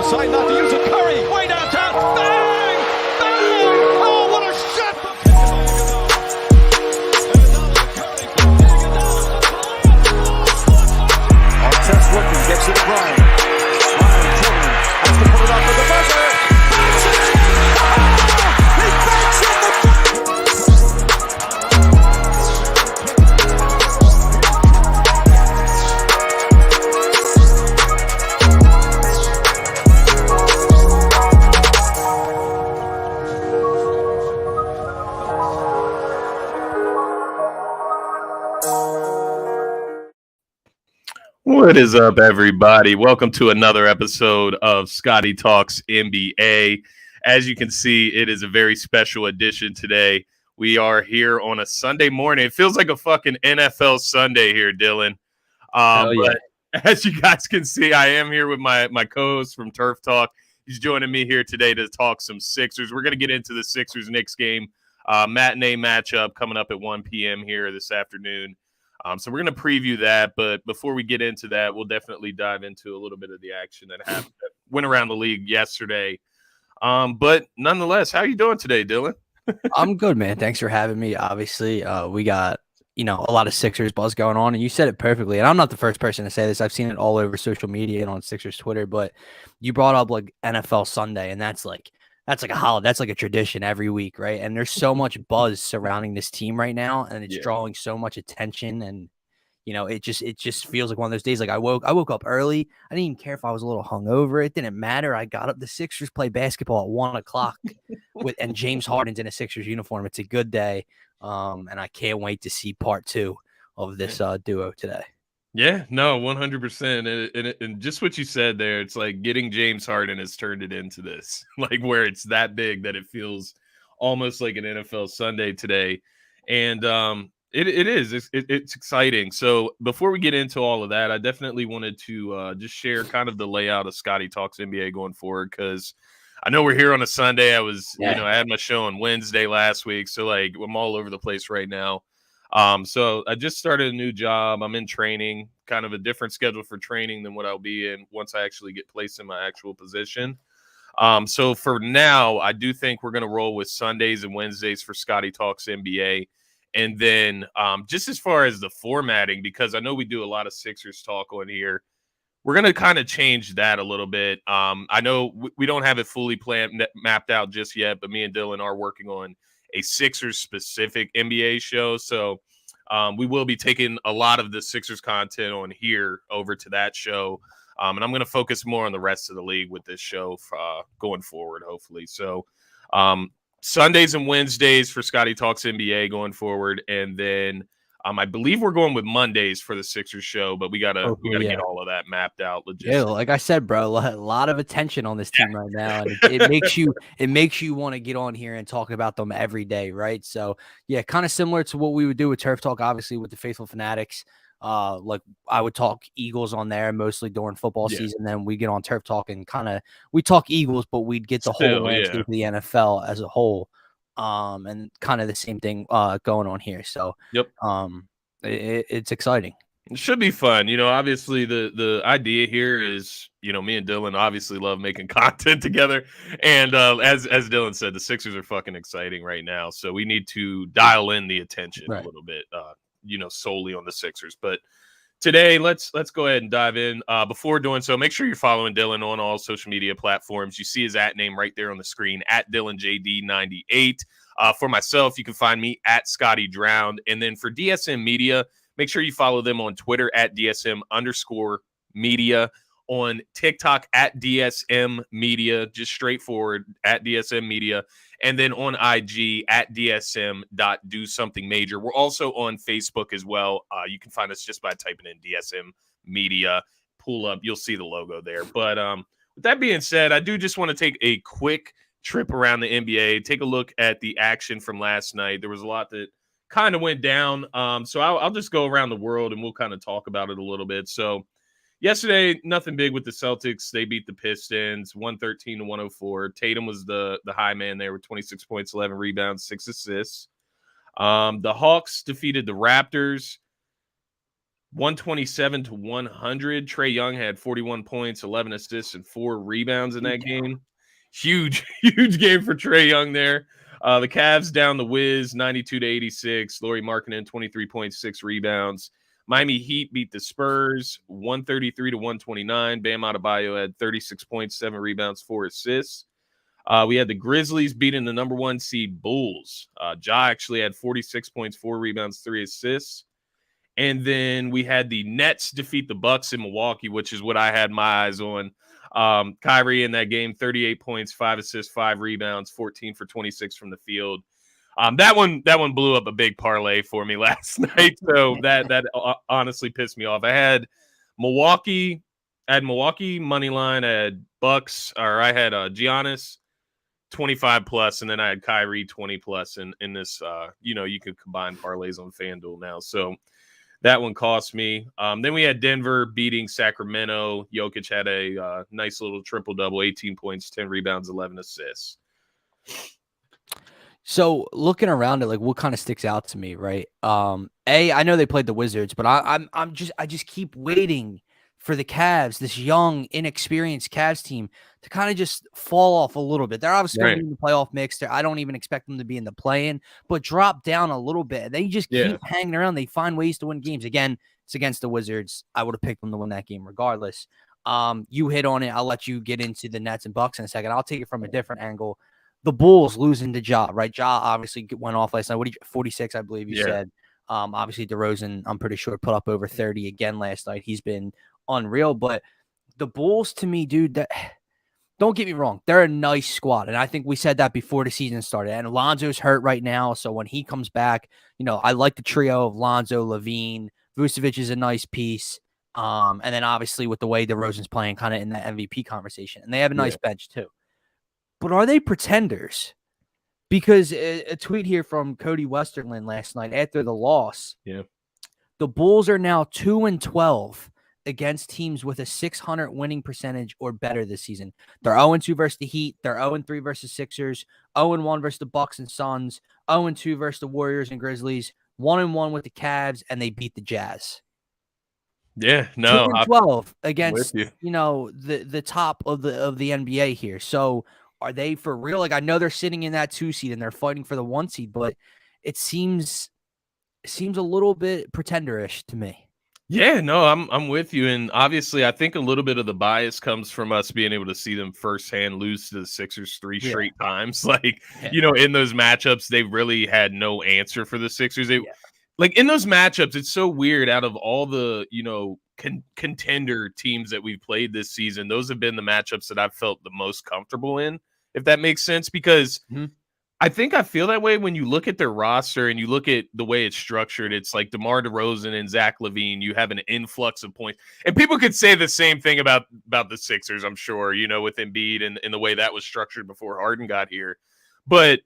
decide not to use it. Curry, way downtown. Bang! Bang! Oh, what a shot! Artest looking, gets it to Bryant. Bryant dribbling, has to put it up for the buzzer. Banks it! Oh! He banks it! What is up, everybody? Welcome to another episode of Scotty Talks NBA. As you can see, it is a very special edition today. We are here on a Sunday morning. It feels like a fucking NFL Sunday here, Dylan. But as you guys can see, I am here with my co-host from Turf Talk. He's joining me here today to talk some Sixers. We're going to get into the Sixers-Knicks game. Matinee matchup coming up at 1 p.m. here this afternoon. So we're going to preview that, but before we get into that, we'll definitely dive into a little bit of the action that went around the league yesterday. But nonetheless, how are you doing today, Dylan? I'm good, man. Thanks for having me. Obviously, we got, a lot of Sixers buzz going on, and you said it perfectly. And I'm not the first person to say this. I've seen it all over social media and on Sixers Twitter, but you brought up like NFL Sunday, and that's like a holiday. That's like a tradition every week, right? And there's so much buzz surrounding this team right now, and it's drawing so much attention. And it just feels like one of those days. Like I woke up early. I didn't even care if I was a little hungover. It didn't matter. I got up. The Sixers play basketball at 1:00 and James Harden's in a Sixers uniform. It's a good day, and I can't wait to see part 2 of this duo today. Yeah, no, 100%. And just what you said there, it's like getting James Harden has turned it into this, like where it's that big that it feels almost like an NFL Sunday today. And it is. It's exciting. So before we get into all of that, I definitely wanted to just share kind of the layout of Scotty Talks NBA going forward, because I know we're here on a Sunday. I had my show on Wednesday last week, so like I'm all over the place right now. So I just started a new job. I'm in training, kind of a different schedule for training than what I'll be in once I actually get placed in my actual position. So for now, I do think we're going to roll with Sundays and Wednesdays for Scotty Talks NBA. And then just as far as the formatting, because I know we do a lot of Sixers talk on here, we're going to kind of change that a little bit. I know we don't have it fully mapped out just yet, but me and Dylan are working on a Sixers-specific NBA show. So we will be taking a lot of the Sixers content on here over to that show. And I'm going to focus more on the rest of the league with this show going forward, hopefully. So Sundays and Wednesdays for Scotty Talks NBA going forward. And then I believe we're going with Mondays for the Sixers show, but we gotta get all of that mapped out. Yeah, like I said, bro, a lot of attention on this team right now, and it makes you want to get on here and talk about them every day, right? So yeah, kind of similar to what we would do with Turf Talk, obviously with the Faithful Fanatics. Like I would talk Eagles on there mostly during football season. Then we get on Turf Talk and we talk Eagles, but we'd get the whole landscape of the NFL as a whole. And kind of the same thing going on here. So it's exciting. It should be fun. Obviously the idea here is, me and Dylan obviously love making content together. And as Dylan said, the Sixers are fucking exciting right now. So we need to dial in the attention a little bit, solely on the Sixers. But today, let's go ahead and dive in. Before doing so, make sure you're following Dylan on all social media platforms. You see his @name right there on the screen, @DylanJD98. For myself, you can find me @Scotty Drowned. And then for DSM Media, make sure you follow them on Twitter @DSM_media, on TikTok @DSM Media, just straightforward @DSM Media. And then on IG @DSM.DoSomethingMajor. We're also on Facebook as well. You can find us just by typing in DSM Media. Pull up, you'll see the logo there. But with that being said, I do just want to take a quick trip around the NBA, take a look at the action from last night. There was a lot that kind of went down. So I'll just go around the world and we'll kind of talk about it a little bit. So yesterday, nothing big with the Celtics. They beat the Pistons 113-104. Tatum was the high man there with 26 points, 11 rebounds, 6 assists. The Hawks defeated the Raptors. 127 to 100. Trae Young had 41 points, 11 assists, and 4 rebounds in that game. Huge, huge game for Trae Young there. The Cavs down the Wiz, 92 to 86. Lauri Markkanen, 23.6 rebounds. Miami Heat beat the Spurs, 133 to 129. Bam Adebayo had 36 points, 7 rebounds, 4 assists. We had the Grizzlies beating the number 1 seed Bulls. Ja actually had 46 points, 4 rebounds, 3 assists. And then we had the Nets defeat the Bucks in Milwaukee, which is what I had my eyes on. Kyrie in that game, 38 points, 5 assists, 5 rebounds, 14 for 26 from the field. That one blew up a big parlay for me last night. So that honestly pissed me off. I had Milwaukee money line. I had Bucks, or I had Giannis 25 plus, and then I had Kyrie 20 plus in this. You can combine parlays on FanDuel now. So that one cost me. Then we had Denver beating Sacramento. Jokic had a nice little triple-double, 18 points, 10 rebounds, 11 assists. So looking around it, like what kind of sticks out to me, right? I know they played the Wizards, but I just keep waiting for the Cavs, this young, inexperienced Cavs team, to kind of just fall off a little bit. They're obviously going to be in the playoff mix. I don't even expect them to be in the play-in, but drop down a little bit. They just keep hanging around. They find ways to win games. Again, it's against the Wizards. I would have picked them to win that game regardless. You hit on it. I'll let you get into the Nets and Bucks in a second. I'll take it from a different angle. The Bulls losing to Ja, right? Ja obviously went off last night. What did you, 46, I believe you said. Obviously, DeRozan, I'm pretty sure, put up over 30 again last night. He's been unreal. But the Bulls, to me, dude, don't get me wrong. They're a nice squad. And I think we said that before the season started. And Lonzo's hurt right now. So when he comes back, I like the trio of Lonzo, Levine. Vucevic is a nice piece. And then obviously with the way DeRozan's playing, kind of in that MVP conversation. And they have a nice bench, too. But are they pretenders? Because a tweet here from Cody Westerland last night after the loss. Yeah. The Bulls are now 2-12 against teams with a 600 winning percentage or better this season. They're 0-2 versus the Heat. They're 0-3 versus Sixers. 0-1 versus the Bucks and Suns. 0-2 versus the Warriors and Grizzlies. 1-1 with the Cavs, and they beat the Jazz. Yeah, no. 2-12 against the top of the NBA here. So are they for real? Like, I know they're sitting in that 2 seed and they're fighting for the 1 seed, but it seems a little bit pretenderish to me. Yeah, no, I'm with you. And obviously, I think a little bit of the bias comes from us being able to see them firsthand lose to the Sixers 3 straight times. Like, in those matchups, they really had no answer for the Sixers. Like, in those matchups, it's so weird. Out of all the, contender teams that we've played this season, those have been the matchups that I've felt the most comfortable in, if that makes sense, because I think I feel that way when you look at their roster and you look at the way it's structured. It's like DeMar DeRozan and Zach LaVine. You have an influx of points, and people could say the same thing about the Sixers, I'm sure, with Embiid and the way that was structured before Harden got here. But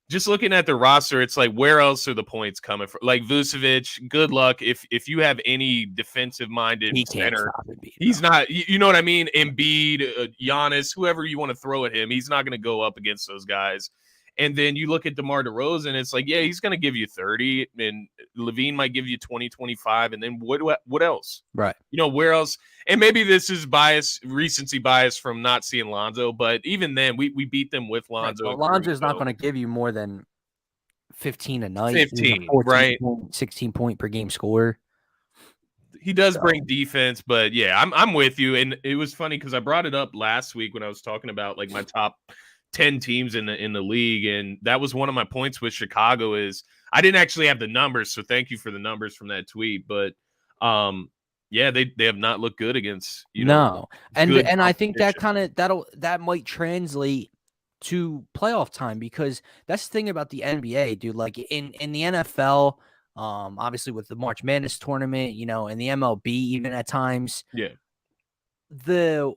just looking at the roster, it's like, where else are the points coming from? Like Vucevic, good luck if you have any defensive-minded center. He's not, you know what I mean? Embiid, Giannis, whoever you want to throw at him, he's not going to go up against those guys. And then you look at DeMar DeRozan, it's like, yeah, he's going to give you 30, and Levine might give you 20, 25, and then what else? Right. Where else? And maybe this is recency bias from not seeing Lonzo, but even then, we beat them with Lonzo. Right. Well, Lonzo's not going to give you more than 15 a night. 15, right? 16 point per game scorer. He does bring defense, but yeah, I'm with you. And it was funny because I brought it up last week when I was talking about like my top 10 teams in the league, and that was one of my points with Chicago. Is I didn't actually have the numbers, so thank you for the numbers from that tweet, but yeah, they have not looked good against and I think that might translate to playoff time, because that's the thing about the NBA, dude. Like in the NFL, obviously with the March Madness tournament, in the MLB even at times, the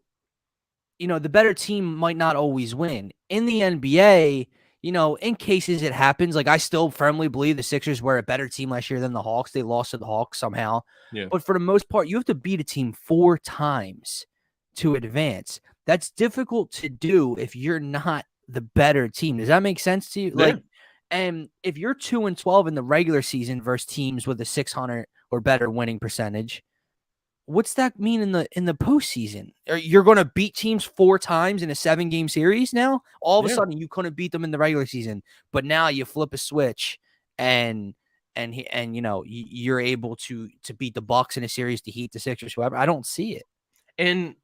better team might not always win. In the NBA, in cases it happens. Like, I still firmly believe the Sixers were a better team last year than the Hawks. They lost to the Hawks somehow. Yeah. But for the most part, you have to beat a team 4 times to advance. That's difficult to do if you're not the better team. Does that make sense to you? Yeah. Like, And if you're 2-12 in the regular season versus teams with a 600 or better winning percentage, what's that mean in the postseason? You're going to beat teams 4 times in a 7-game series now? All of a sudden, you couldn't beat them in the regular season, but now you flip a switch and you're able to beat the Bucks in a series, the Heat, the Sixers, whoever. I don't see it. And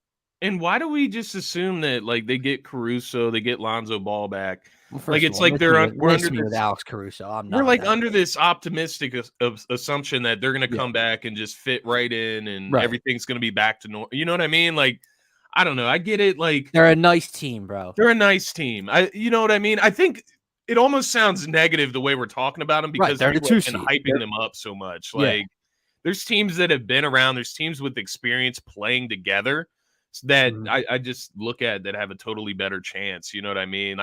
why do we just assume that like they get Caruso, they get Lonzo Ball back? Well, Like it's like we're under with Alex Caruso. We're like under this optimistic assumption that they're going to come back and just fit right in, and everything's going to be back to normal. You know what I mean? Like, I don't know. I get it. Like they're a nice team, bro. They're a nice team. You know what I mean? I think it almost sounds negative the way we're talking about them because they're people have been hyping them up so much. Like, there's teams that have been around. There's teams with experience playing together that I just look at that have a totally better chance. You know what I mean?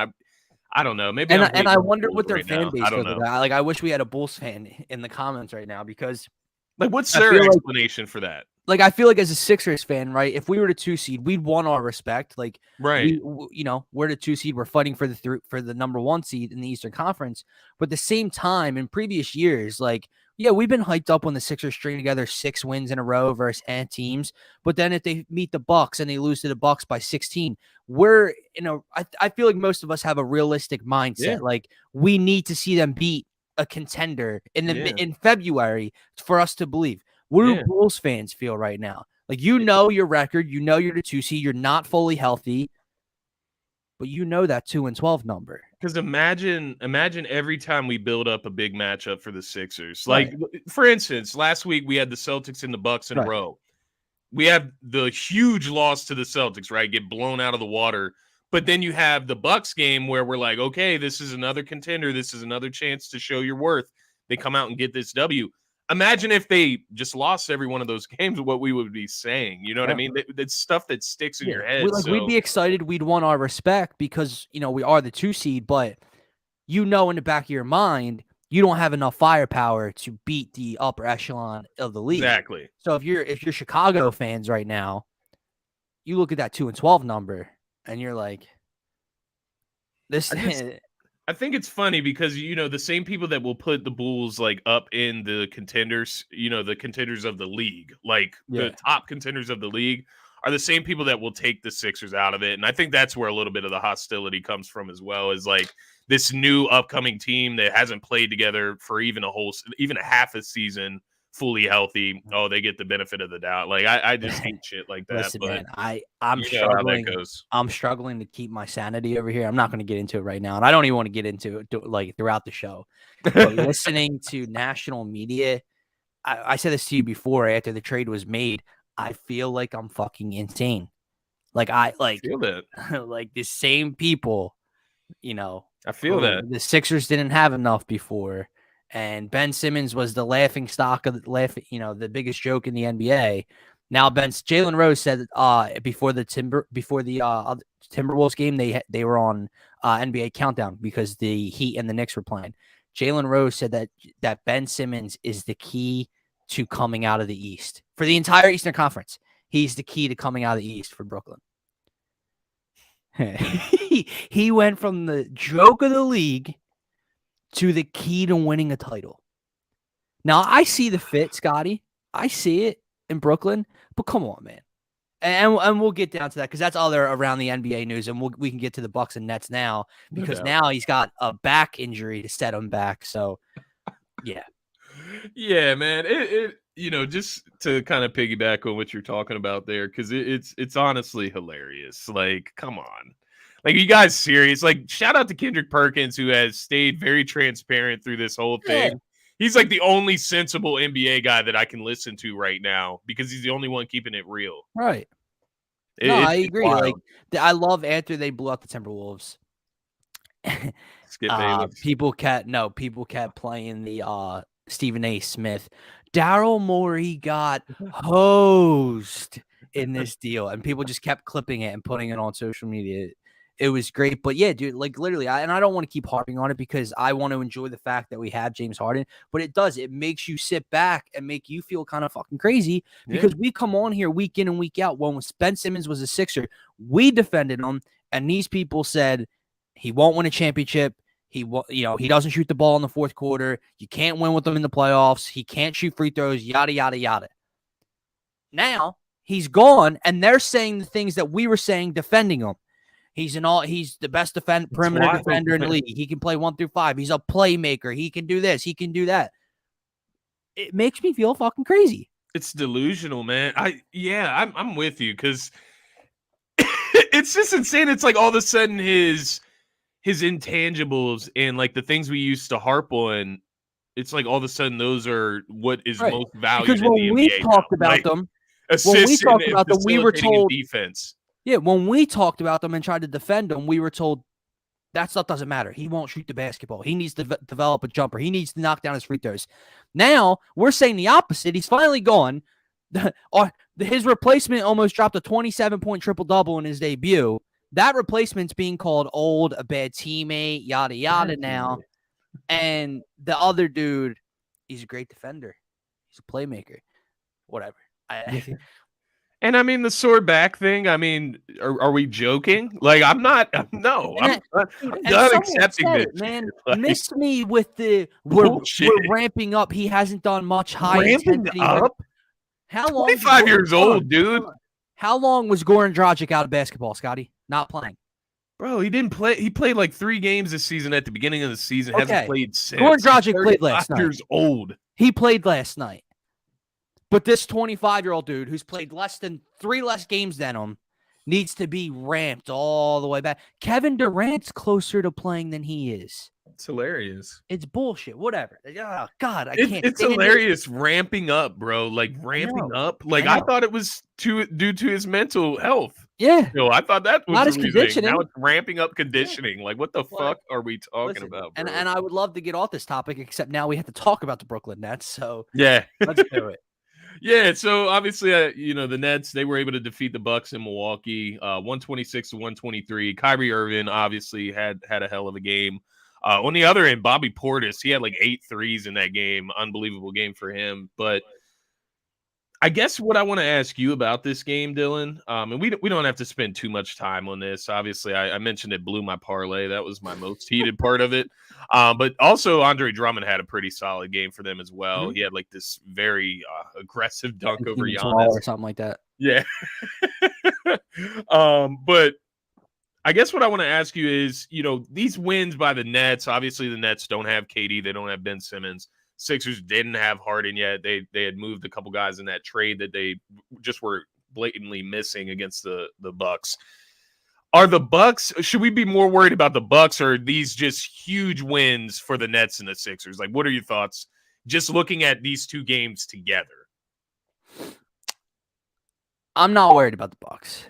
I don't know. Maybe and I wonder what their fan base feels about. Like, I wish we had a Bulls fan in the comments right now because, like, what's their explanation for that? Like, I feel like as a Sixers fan, right? If we were the 2 seed, we'd want our respect. Like, right? We're the 2 seed. We're fighting for the number 1 seed in the Eastern Conference. But at the same time, in previous years, like, we've been hyped up when the Sixers string together 6 wins in a row versus teams. But then if they meet the Bucks and they lose to the Bucks by 16, we're I feel like most of us have a realistic mindset. Yeah. Like, we need to see them beat a contender in February for us to believe. What do Bulls fans feel right now? Like, your record, you're the 2 seed, you're not fully healthy, but that 2-12 number. Because imagine every time we build up a big matchup for the Sixers. Like, for instance, last week we had the Celtics and the Bucks in a row. We have the huge loss to the Celtics, right? Get blown out of the water. But then you have the Bucks game where we're like, okay, this is another contender. This is another chance to show your worth. They come out and get this W. Imagine if they just lost every one of those games, what we would be saying. You know what I mean? That's stuff that sticks in your head. We'd be excited. We'd want our respect because, we are the 2 seed. But, in the back of your mind, you don't have enough firepower to beat the upper echelon of the league. Exactly. So if you're Chicago fans right now, you look at that 2-12 number and you're like, this. I think it's funny because, the same people that will put the Bulls like up in the contenders, the contenders of the league, like the top contenders of the league are the same people that will take the Sixers out of it. And I think that's where a little bit of the hostility comes from as well, is like this new upcoming team that hasn't played together for even a half a season fully healthy. Oh, they get the benefit of the doubt. Like, I just hate shit like that. Listen, but man, I'm struggling. How that goes. I'm struggling to keep my sanity over here. I'm not going to get into it right now, and I don't even want to get into it like throughout the show. But listening to national media, I said this to you before. After the trade was made, I feel like I'm fucking insane. Like, I feel that. Like, the same people, I feel that the Sixers didn't have enough before. And Ben Simmons was the laughing stock of the biggest joke in the NBA. Now Jalen Rose said before the Timberwolves game they were on NBA Countdown because the Heat and the Knicks were playing. Jalen Rose said that Ben Simmons is the key to coming out of the East for the entire Eastern Conference. He's the key to coming out of the East for Brooklyn. He went from the joke of the league to the key to winning a title. Now, I see the fit, Scotty. I see it in Brooklyn, but come on, man. And we'll get down to that because that's other around the NBA news, and we can get to the Bucks and Nets now because now he's got a back injury to set him back. So, yeah. Yeah, man. It just to kind of piggyback on what you're talking about there, because it's honestly hilarious. Like, come on. Like, are you guys serious? Like, shout out to Kendrick Perkins, who has stayed very transparent through this whole thing. Yeah. He's like the only sensible NBA guy that I can listen to right now because he's the only one keeping it real. Right. I agree. Wild. Like, I love after they blew out the Timberwolves. Skip Bayless. People kept playing the Stephen A. Smith. Daryl Morey got hosed in this deal, and people just kept clipping it and putting it on social media. It was great, but yeah, dude, like literally, I don't want to keep harping on it because I want to enjoy the fact that we have James Harden, but it makes you sit back and make you feel kind of fucking crazy because we come on here week in and week out. When Ben Simmons was a Sixer, we defended him, and these people said he won't win a championship. He doesn't shoot the ball in the fourth quarter. You can't win with him in the playoffs. He can't shoot free throws, yada, yada, yada. Now he's gone, and they're saying the things that we were saying defending him. He's the best perimeter defender in the league. He can play 1 through 5. He's a playmaker. He can do this. He can do that. It makes me feel fucking crazy. It's delusional, man. I'm with you because it's just insane. It's like all of a sudden his intangibles and like the things we used to harp on, it's like all of a sudden those are what is most valued. Because when we talked about them, we were told defense. Yeah, when we talked about them and tried to defend them, we were told that stuff doesn't matter. He won't shoot the basketball. He needs to develop a jumper. He needs to knock down his free throws. Now we're saying the opposite. He's finally gone. His replacement almost dropped a 27-point triple-double in his debut. That replacement's being called old, a bad teammate, yada, yada now. And the other dude, he's a great defender. He's a playmaker. Whatever. And I mean, the sword back thing, I mean, are we joking? Like, I'm not, no. I'm not accepting this. Man, miss me with the, we're ramping up. He hasn't done much high intensity. Up? How long? 25 years old, dude. How long was Goran Dragic out of basketball, Scotty? Not playing. Bro, he didn't play. He played like 3 games this season at the beginning of the season. Okay. Hasn't played since. Goran Dragic played last night. Years old. He played last night. But this 25-year-old dude who's played less than 3 less games than him needs to be ramped all the way back. Kevin Durant's closer to playing than he is. It's hilarious. It's bullshit. Whatever. Oh, God, I can't. It's hilarious ramping up, bro. Like ramping up. Like I thought it was due to his mental health. Yeah. I thought that was not his conditioning. Now it's ramping up conditioning. Like what the fuck are we talking about, bro? And I would love to get off this topic, except now we have to talk about the Brooklyn Nets. So yeah, let's do it. Yeah, so obviously, the Nets, they were able to defeat the Bucks in Milwaukee, 126-123. Kyrie Irving obviously had a hell of a game. On the other end, Bobby Portis, he had like 8 threes in that game. Unbelievable game for him. But I guess what I want to ask you about this game, Dylan, and we don't have to spend too much time on this. Obviously, I mentioned it blew my parlay. That was my most heated part of it. But also, Andre Drummond had a pretty solid game for them as well. Mm-hmm. He had like this very aggressive dunk over Giannis or something like that. Yeah. But I guess what I want to ask you is, these wins by the Nets, obviously the Nets don't have KD. They don't have Ben Simmons. Sixers didn't have Harden yet. They had moved a couple guys in that trade that they just were blatantly missing against the Bucks. Are the Bucks, should we be more worried about the Bucks, or are these just huge wins for the Nets and the Sixers? Like, what are your thoughts just looking at these 2 games together? I'm not worried about the Bucks.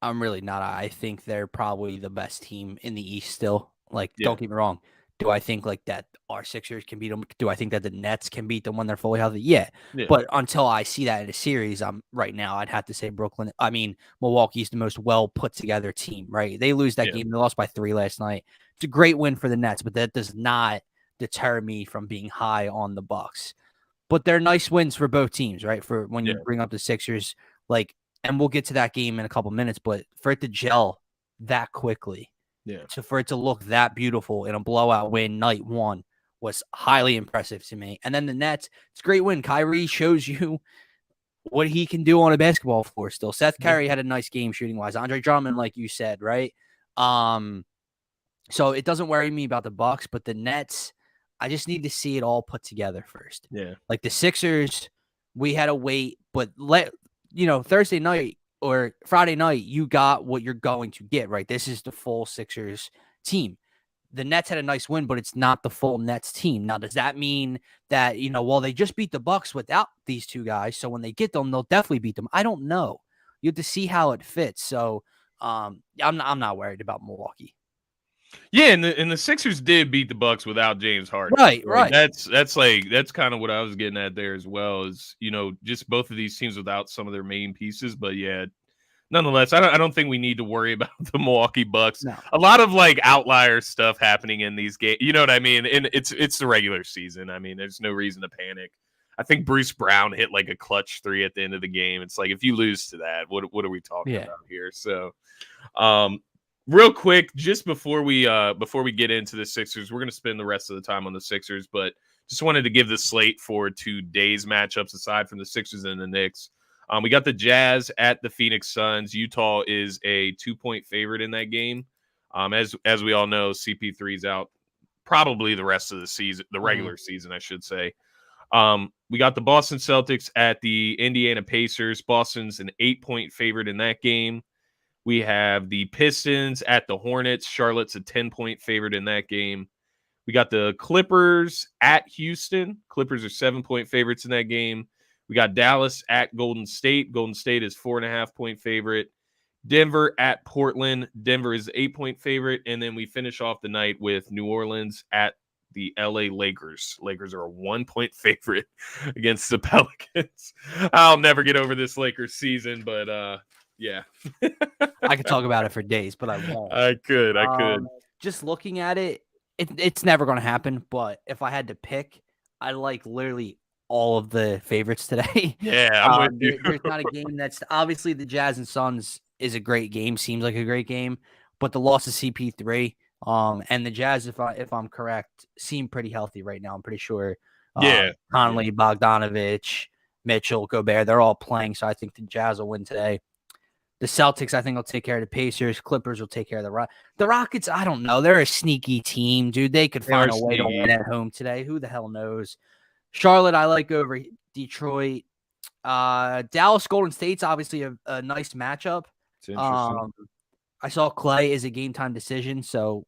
I'm really not. I think they're probably the best team in the East still. Like, Don't get me wrong. Do I think like that our Sixers can beat them? Do I think that the Nets can beat them when they're fully healthy? Yeah. But until I see that in a series, right now I'd have to say Milwaukee's the most well put together team, right? They lose that game. They lost by 3 last night. It's a great win for the Nets, but that does not deter me from being high on the Bucks. But they're nice wins for both teams, right? For when you bring up the Sixers, and we'll get to that game in a couple minutes, but for it to gel that quickly. Yeah. So for it to look that beautiful in a blowout win night 1 was highly impressive to me. And then the Nets, it's a great win. Kyrie shows you what he can do on a basketball floor still. Seth Curry had a nice game shooting wise. Andre Drummond, like you said, right? So it doesn't worry me about the Bucks, but the Nets, I just need to see it all put together first. Yeah. Like the Sixers, we had to wait, but Thursday night or Friday night, you got what you're going to get, right? This is the full Sixers team. The Nets had a nice win, but it's not the full Nets team. Now, does that mean that, they just beat the Bucks without these 2 guys, so when they get them, they'll definitely beat them? I don't know. You have to see how it fits. So I'm not worried about Milwaukee. Yeah, and the Sixers did beat the Bucks without James Harden. Right. That's kind of what I was getting at there as well. Is just both of these teams without some of their main pieces. But yeah, nonetheless, I don't think we need to worry about the Milwaukee Bucks. No. A lot of outlier stuff happening in these games. You know what I mean? And it's the regular season. I mean, there's no reason to panic. I think Bruce Brown hit like a clutch 3 at the end of the game. It's like if you lose to that, what are we talking about here? So, real quick, just before we get into the Sixers, we're gonna spend the rest of the time on the Sixers, but just wanted to give the slate for today's matchups aside from the Sixers and the Knicks. We got the Jazz at the Phoenix Suns. Utah is a 2-point favorite in that game. As we all know, CP3's out probably the rest of the season, the regular season, I should say. We got the Boston Celtics at the Indiana Pacers. Boston's an 8-point favorite in that game. We have the Pistons at the Hornets. Charlotte's a 10-point favorite in that game. We got the Clippers at Houston. Clippers are 7-point favorites in that game. We got Dallas at Golden State. Golden State is 4.5-point favorite. Denver at Portland. Denver is 8-point favorite. And then we finish off the night with New Orleans at the LA Lakers. Lakers are a 1-point favorite against the Pelicans. I'll never get over this Lakers season, but yeah. I could talk about it for days, but I won't. I could. Just looking at it, it's never going to happen. But if I had to pick, I like literally all of the favorites today. Yeah, I'm with you. There's not a game that's obviously the Jazz and Suns is a great game. Seems like a great game, but the loss of CP3 and the Jazz, if I'm correct, seem pretty healthy right now. I'm pretty sure. Conley, Bogdanovich, Mitchell, Gobert, they're all playing, so I think the Jazz will win today. The Celtics, I think, will take care of the Pacers. Clippers will take care of the Rockets. The Rockets, I don't know. They're a sneaky team, dude. They could find a way to win at home today. Who the hell knows? Charlotte, I like over Detroit. Dallas, Golden State's obviously a nice matchup. It's interesting. I saw Clay is a game-time decision, so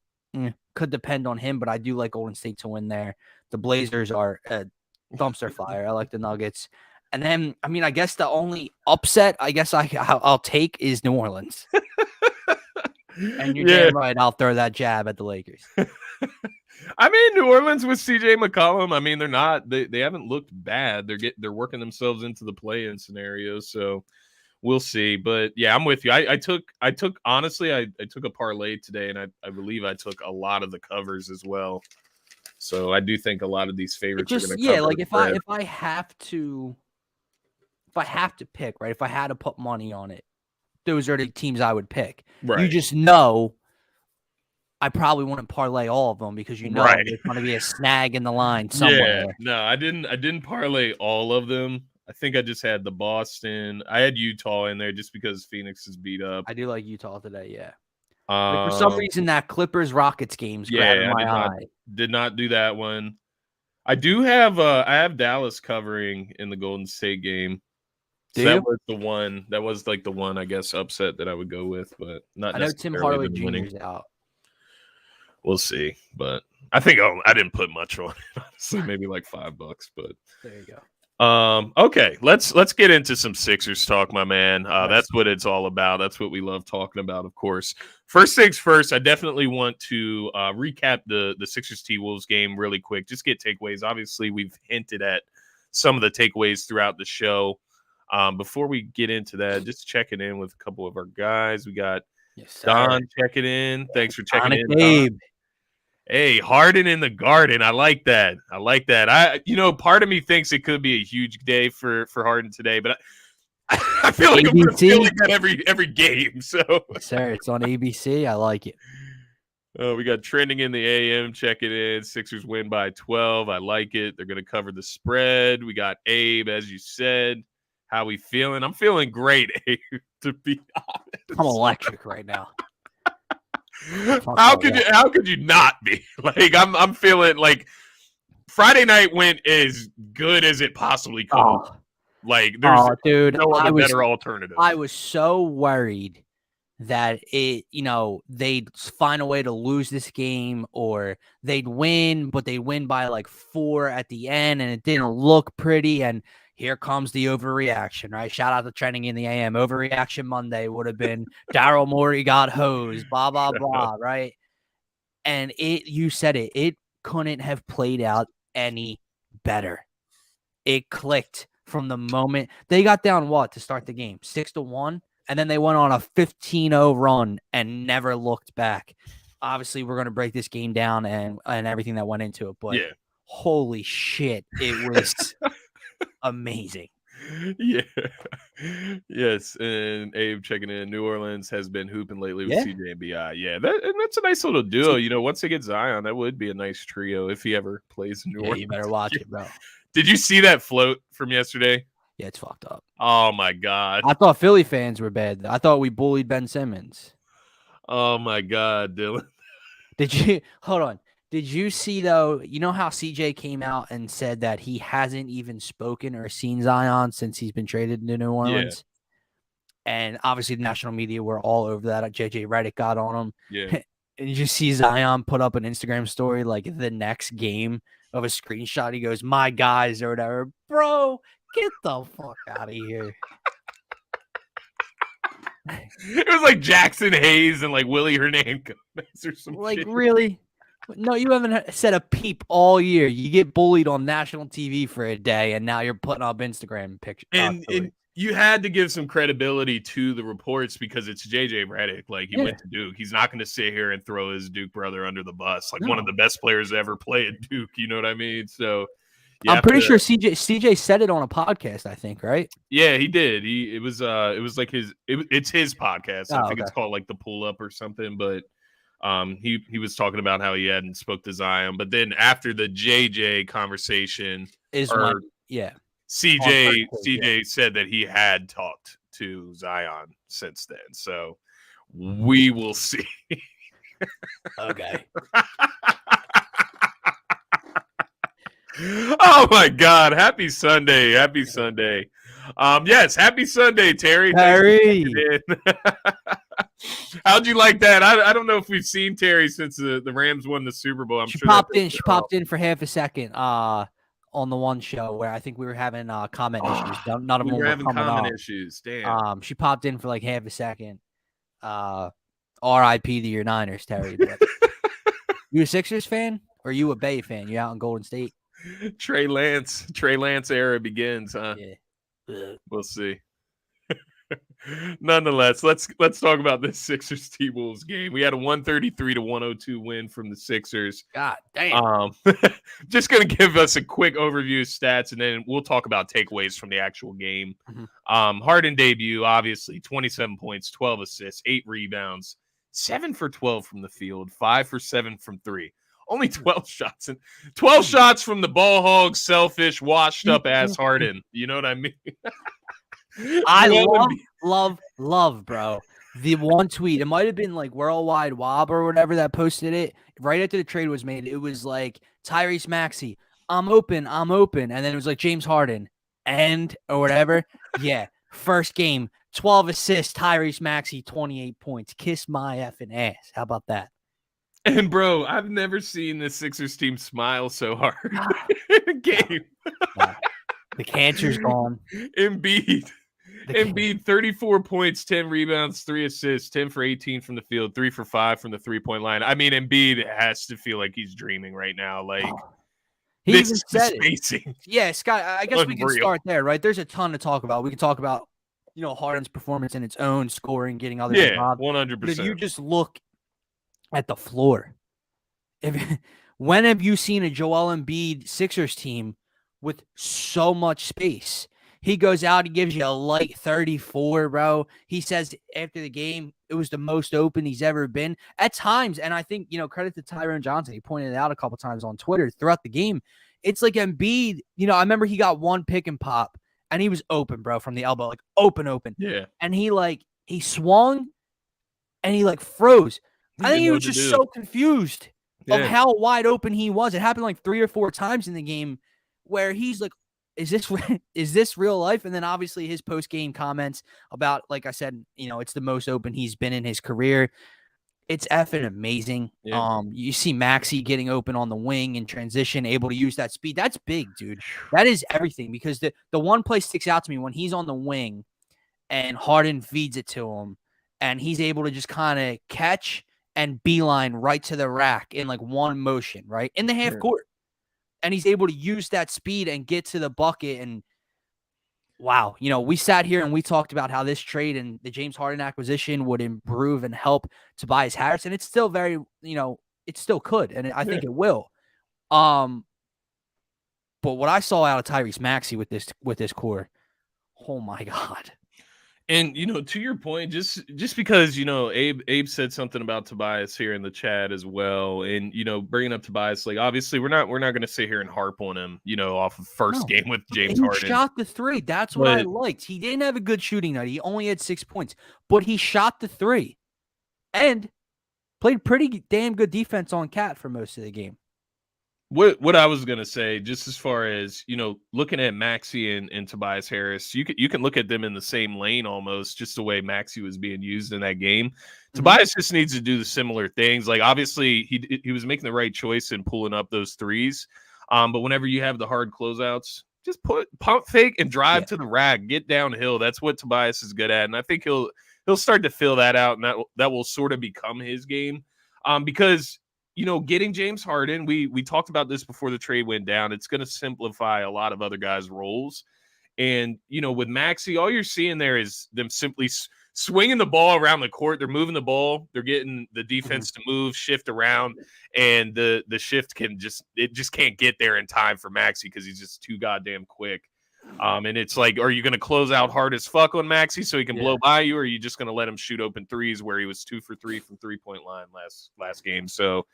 could depend on him, but I do like Golden State to win there. The Blazers are a dumpster fire. I like the Nuggets. And then, I mean, I guess the only upset I'll take is New Orleans. And you're damn right, I'll throw that jab at the Lakers. I mean, New Orleans with CJ McCollum, I mean, they haven't looked bad. They're working themselves into the play-in scenario, so we'll see. But yeah, I'm with you. I took honestly, I took a parlay today, and I believe I took a lot of the covers as well. So I do think a lot of these favorites are going to cover. Like if I have to pick, right? If I had to put money on it, those are the teams I would pick. Right. You just know I probably wouldn't parlay all of them because there's going to be a snag in the line somewhere. Yeah, no, I didn't parlay all of them. I think I just had the Boston. I had Utah in there just because Phoenix is beat up. I do like Utah today, yeah. For some reason, that Clippers-Rockets game's grabbing my eye. Did not do that one. I do have I have Dallas covering in the Golden State game. So that was the one. That was like the one, I guess, upset that I would go with, but not. I know Tim Hardaway Jr. is out. We'll see, but I think I didn't put much on it. Honestly, maybe like $5, but there you go. Okay, let's get into some Sixers talk, my man. That's what it's all about. That's what we love talking about, of course. First things first, I definitely want to recap the Sixers T-Wolves game really quick. Just get takeaways. Obviously, we've hinted at some of the takeaways throughout the show. Before we get into that, just checking in with a couple of our guys. We got Don checking in. Thanks for checking in, Don. Hey, Harden in the Garden. I like that. Part of me thinks it could be a huge day for Harden today, but I feel like I'm feeling that every game. So, sir, it's on ABC. I like it. We got trending in the AM checking in. Sixers win by 12. I like it. They're going to cover the spread. We got Abe, as you said. How we feeling? I'm feeling great, Abe, to be honest. I'm electric right now. How could you not be? Like I'm feeling like Friday night went as good as it possibly could. Like there's no other better alternative. I was so worried that they'd find a way to lose this game or they'd win, but they'd win by like 4 at the end and it didn't look pretty. And here comes the overreaction, right? Shout out to Trending in the AM. Overreaction Monday would have been Daryl Morey got hosed, blah, blah, blah, right? And you said it couldn't have played out any better. It clicked from the moment they got down to start the game? 6-1, and then they went on a 15-0 run and never looked back. Obviously, we're going to break this game down and everything that went into it, but holy shit, it was amazing. Yeah. Yes, and Abe checking in. New Orleans has been hooping lately with Yeah. CJ and BI. Yeah, that's a nice little duo. You know, once they get Zion, that would be a nice trio if he ever plays in New Yeah, Orleans. you better watch it, bro. Did you see that float from yesterday? Yeah, it's fucked up. Oh my god. I thought Philly fans were bad. I thought we bullied Ben Simmons. Oh my god, Dylan. Did you hold on? Did you see though? You know how CJ came out and said that he hasn't even spoken or seen Zion since he's been traded to New Orleans? And obviously the national media were all over that. JJ Redick got on him. Yeah. And you just see Zion put up an Instagram story like the next game of a screenshot. He goes, "My guys," or whatever. Bro, get the fuck out of here. It was like Jackson Hayes and like Willie Hernandez or some Like, shit. really? No, you haven't said a peep all year. You get bullied on national TV for a day, and now you're putting up Instagram pictures. And you had to give some credibility to the reports because it's JJ Redick. Like, he went to Duke. He's not going to sit here and throw his Duke brother under the bus. Like, one of the best players to ever play at Duke. You know what I mean? So I'm pretty sure CJ said it on a podcast, I think, right? Yeah, he did. It was like it's his podcast. I think okay. it's called like the Pull Up or something. But he was talking about how he hadn't spoke to Zion. But then after the JJ conversation, CJ said that he had talked to Zion since then. So we will see. Okay. Oh my God! Happy Sunday! Happy Sunday! Yes, happy Sunday, Terry. How'd you like that? I don't know if we've seen Terry since the Rams won the Super Bowl. She popped in for half a second on the one show where I think we were having comment issues. None of them were having comment issues. Damn. She popped in for like half a second. R.I.P. to your Niners, Terry. But you a Sixers fan or you a Bay fan? You out in Golden State? Trey Lance era begins, huh? Yeah. We'll see. Nonetheless, let's talk about this Sixers T-Wolves game. We had a 133-102 win from the Sixers. God damn. Just gonna give us a quick overview of stats, and then we'll talk about takeaways from the actual game. Mm-hmm. Harden debut, obviously, 27 points, 12 assists, 8 rebounds, 7 for 12 from the field, 5 for 7 from 3. Only 12 shots and 12 shots from the ball hog, selfish, washed up ass Harden. You know what I mean? I love, bro. The one tweet, it might have been like Worldwide Wob or whatever that posted it right after the trade was made. It was like Tyrese Maxey, I'm open. And then it was like James Harden or whatever. Yeah. First game, 12 assists, Tyrese Maxey, 28 points. Kiss my effing ass. How about that? And bro, I've never seen the Sixers team smile so hard in a game. The cancer's gone. Embiid, 34 points, 10 rebounds, 3 assists, 10 for 18 from the field, 3 for 5 from the 3-point line. I mean, Embiid has to feel like he's dreaming right now. Like, he this even said spacing. It. Yeah, Scott, I guess we can start there, right? There's a ton to talk about. We can talk about, Harden's performance in its own, scoring, getting others involved. 100%. But if you just look at the floor, when have you seen a Joel Embiid Sixers team with so much space? He goes out, he gives you a light 34, bro. He says after the game, it was the most open he's ever been at times. And I think, credit to Tyrone Johnson. He pointed it out a couple times on Twitter throughout the game. It's like Embiid, I remember he got one pick and pop and he was open, bro, from the elbow, like open. Yeah. And he swung and he froze. I think he was just so confused of how wide open he was. It happened like 3 or 4 times in the game where he's like, is this real life? And then obviously his post-game comments about, like I said, it's the most open he's been in his career. It's effing amazing. Yeah. You see Maxey getting open on the wing in transition, able to use that speed. That's big, dude. That is everything, because the one play sticks out to me when he's on the wing and Harden feeds it to him and he's able to just kind of catch and beeline right to the rack in one motion, right? In the half court. And he's able to use that speed and get to the bucket. And wow, we sat here and we talked about how this trade and the James Harden acquisition would improve and help Tobias Harris. And it's still very, it still could. And I think it will. But what I saw out of Tyrese Maxey with this core Oh my God. And to your point, just because Abe said something about Tobias here in the chat as well, and bringing up Tobias, like obviously we're not going to sit here and harp on him, off of first No. game with James He Harden. shot the three. That's what I liked. He didn't have a good shooting night. He only had 6 points, but he shot the three and played pretty damn good defense on Cat for most of the game. What I was gonna say, just as far as looking at Maxey and Tobias Harris, you can look at them in the same lane almost, just the way Maxey was being used in that game. Tobias just needs to do the similar things. Like obviously he was making the right choice in pulling up those threes, but whenever you have the hard closeouts, just pump fake and drive to the rack, get downhill. That's what Tobias is good at, and I think he'll start to fill that out, and that will sort of become his game, because. Getting James Harden, we talked about this before the trade went down. It's going to simplify a lot of other guys' roles. And, with Maxey, all you're seeing there is them simply swinging the ball around the court. They're moving the ball. They're getting the defense to move, shift around. And the shift just can't get there in time for Maxey because he's just too goddamn quick. And it's like, are you going to close out hard as fuck on Maxey so he can blow by you, or are you just going to let him shoot open threes where he was 2 for 3 from 3-point line last game? So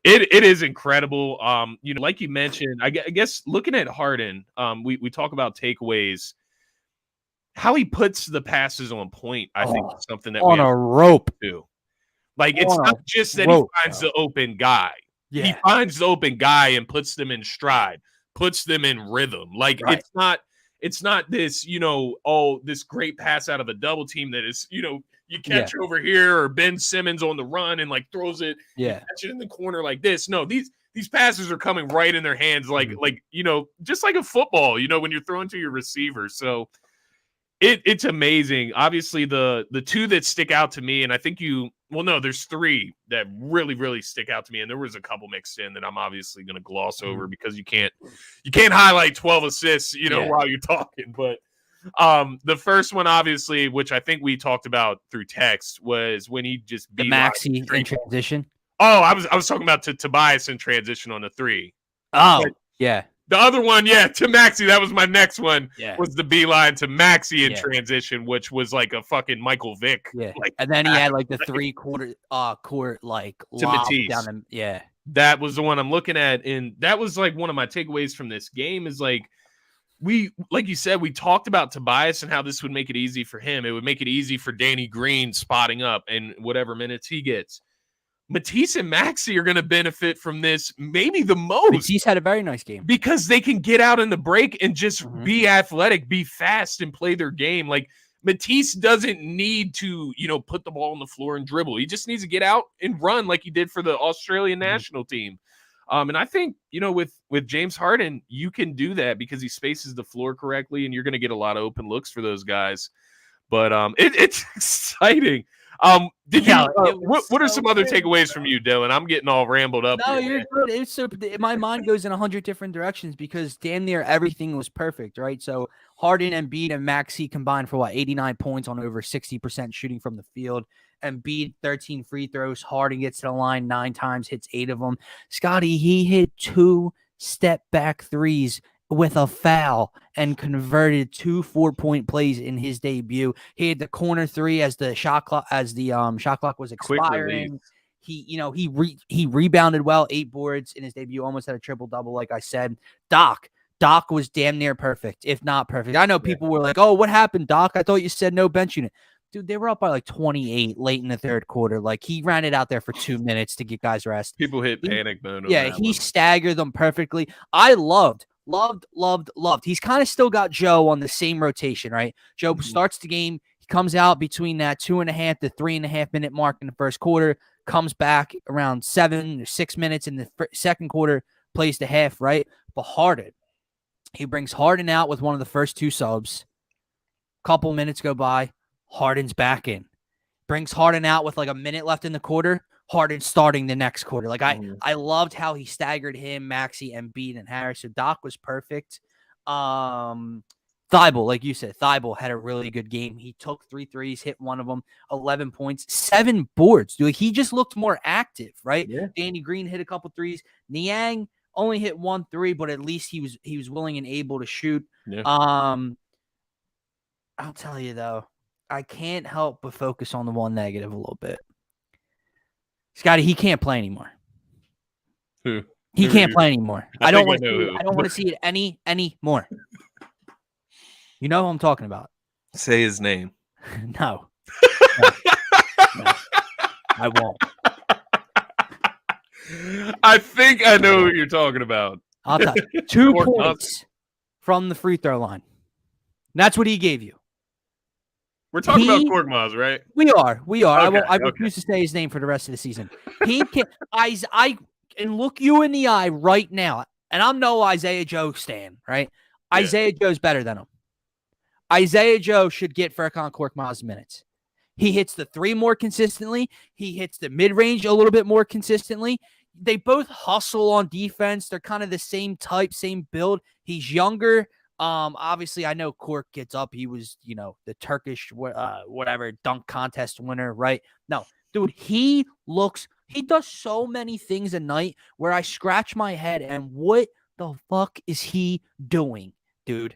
it is incredible. Like you mentioned, I guess looking at Harden, we talk about takeaways. How he puts the passes on point, I think, is something that on a rope too. Like it's not just that he finds the open guy. Yeah. He finds the open guy and puts them in stride, puts them in rhythm. Like it's not this, this great pass out of a double team that is, you catch over here, or Ben Simmons on the run and like throws it, catch it in the corner like this. No, these passes are coming right in their hands, like just like a football, when you're throwing to your receiver. So it's amazing. Obviously, the two that stick out to me, and I think there's three that really, really stick out to me, and there was a couple mixed in that I'm obviously going to gloss over because you can't highlight 12 assists, while you're talking. But the first one, obviously, which I think we talked about through text, was when he just beat the Maxey in transition. Oh, I was talking about to Tobias in transition on the three. Oh, yeah. The other one, to Maxey, that was my next one, was the beeline to Maxey in transition, which was like a fucking Michael Vick. Yeah. And then he had like the 3/4 court, like, to Matisse. Down him. Yeah. That was the one I'm looking at. And that was like one of my takeaways from this game is like you said, we talked about Tobias and how this would make it easy for him. It would make it easy for Danny Green spotting up and whatever minutes he gets. Matisse and Maxey are going to benefit from this maybe the most. Matisse had a very nice game because they can get out in the break and just be athletic, be fast, and play their game. Like Matisse doesn't need to, put the ball on the floor and dribble. He just needs to get out and run like he did for the Australian national team. And I think, with James Harden, you can do that because he spaces the floor correctly, and you're going to get a lot of open looks for those guys. But it's exciting. What are some other takeaways from you, Dylan? I'm getting all rambled up. No, here, you're good. My mind goes in 100 different directions because damn near everything was perfect, right? So Harden, Embiid, and Maxey combined for 89 points on over 60% shooting from the field. Embiid 13 free throws. Harden gets to the line 9 times, hits 8 of them. Scotty, he hit 2 step back threes with a foul and converted 2 4-point plays in his debut. He had the corner 3 as the shot clock was expiring. He rebounded well, 8 boards in his debut, almost had a triple-double, like I said. Doc was damn near perfect, if not perfect. I know people were like, "Oh, what happened, Doc? I thought you said no bench unit." Dude, they were up by like 28 late in the third quarter. Like, he ran it out there for 2 minutes to get guys rest. People hit panic mode. He staggered them perfectly. I loved. He's kind of still got Joe on the same rotation, right? Joe starts the game. He comes out between that 2.5 to 3.5 minute mark in the first quarter, comes back around 7 or 6 minutes in the second quarter, plays the half, right? But Harden, he brings Harden out with one of the first 2 subs. Couple minutes go by. Harden's back in. Brings Harden out with like a minute left in the quarter. Harden starting the next quarter. Like I loved how he staggered him, Maxey, Embiid, and Harris. So Doc was perfect. Thibault, like you said, Thibault had a really good game. He took 3 threes, hit one of them, 11 points, 7 boards. Dude, he just looked more active, right? Yeah. Danny Green hit a couple threes. Niang only hit 1 3, but at least he was willing and able to shoot. Yeah. I'll tell you though, I can't help but focus on the one negative a little bit. Scotty, he can't play anymore. Who? He can't play anymore. I don't want to see it. I don't want to see it any more. You know who I'm talking about. Say his name. No. No. I won't. I think I know who you're talking about. I'll tell you. 2 points from the free throw line. That's what he gave you. We're talking about Korkmaz, right? We are. Okay, I refuse to say his name for the rest of the season. He can. I can look you in the eye right now, and I'm no Isaiah Joe stan, right? Yeah. Isaiah Joe's better than him. Isaiah Joe should get Furkan Korkmaz minutes. He hits the three more consistently. He hits the mid-range a little bit more consistently. They both hustle on defense. They're kind of the same type, same build. He's younger. Obviously, I know Cork gets up. He was, the Turkish whatever dunk contest winner, right? No, dude, he does so many things a night where I scratch my head and what the fuck is he doing, dude?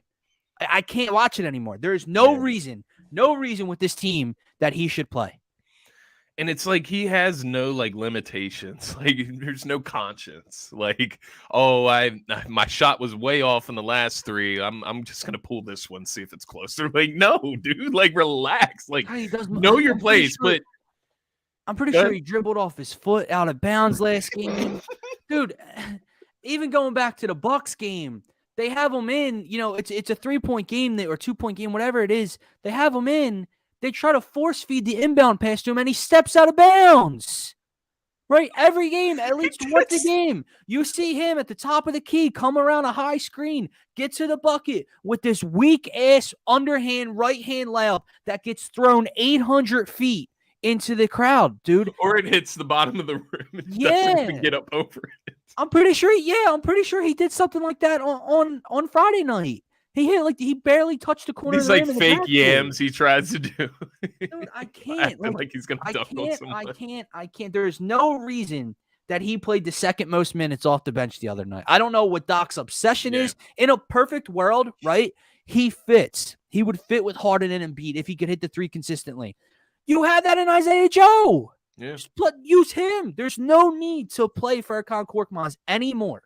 I can't watch it anymore. There's no reason with this team that he should play. And it's like he has no limitations. Like there's no conscience. Like, my shot was way off in the last three. I'm just gonna pull this one, see if it's closer. Like, no, dude. Like, relax. Like, know your place. But I'm pretty sure he dribbled off his foot out of bounds last game, dude. Even going back to the Bucks game, they have him in. It's a 3-point game or 2-point game, whatever it is. They have him in. They try to force feed the inbound pass to him, and he steps out of bounds. Right? Every game, at least once a game, you see him at the top of the key, come around a high screen, get to the bucket with this weak-ass underhand right-hand layup that gets thrown 800 feet into the crowd, dude. Or it hits the bottom of the rim and doesn't even get up over it. I'm pretty sure he did something like that on Friday night. He hit he barely touched the corner. These like fake yams he tries to do. Dude, I can't. Like he's gonna dunk on someone. I can't. There is no reason that he played the second most minutes off the bench the other night. I don't know what Doc's obsession is. In a perfect world, right? He fits. He would fit with Harden and Embiid if he could hit the three consistently. You have that in Isaiah Joe. Yeah. Just use him. There's no need to play Furkan Korkmaz anymore.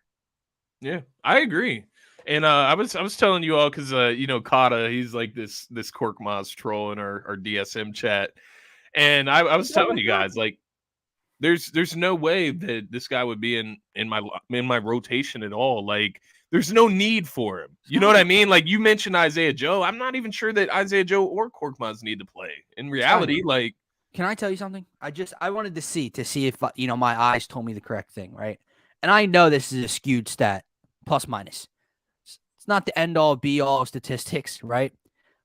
Yeah, I agree. And I was telling you all because Kata, he's like this Korkmaz troll in our DSM chat, and I was telling you guys like there's no way that this guy would be in my rotation at all. Like there's no need for him. You know what I mean? Like you mentioned Isaiah Joe. I'm not even sure that Isaiah Joe or Korkmaz need to play. In reality, like. Can I tell you something? I wanted to see if my eyes told me the correct thing, right? And I know this is a skewed stat, plus minus. It's not the end all be all statistics, right?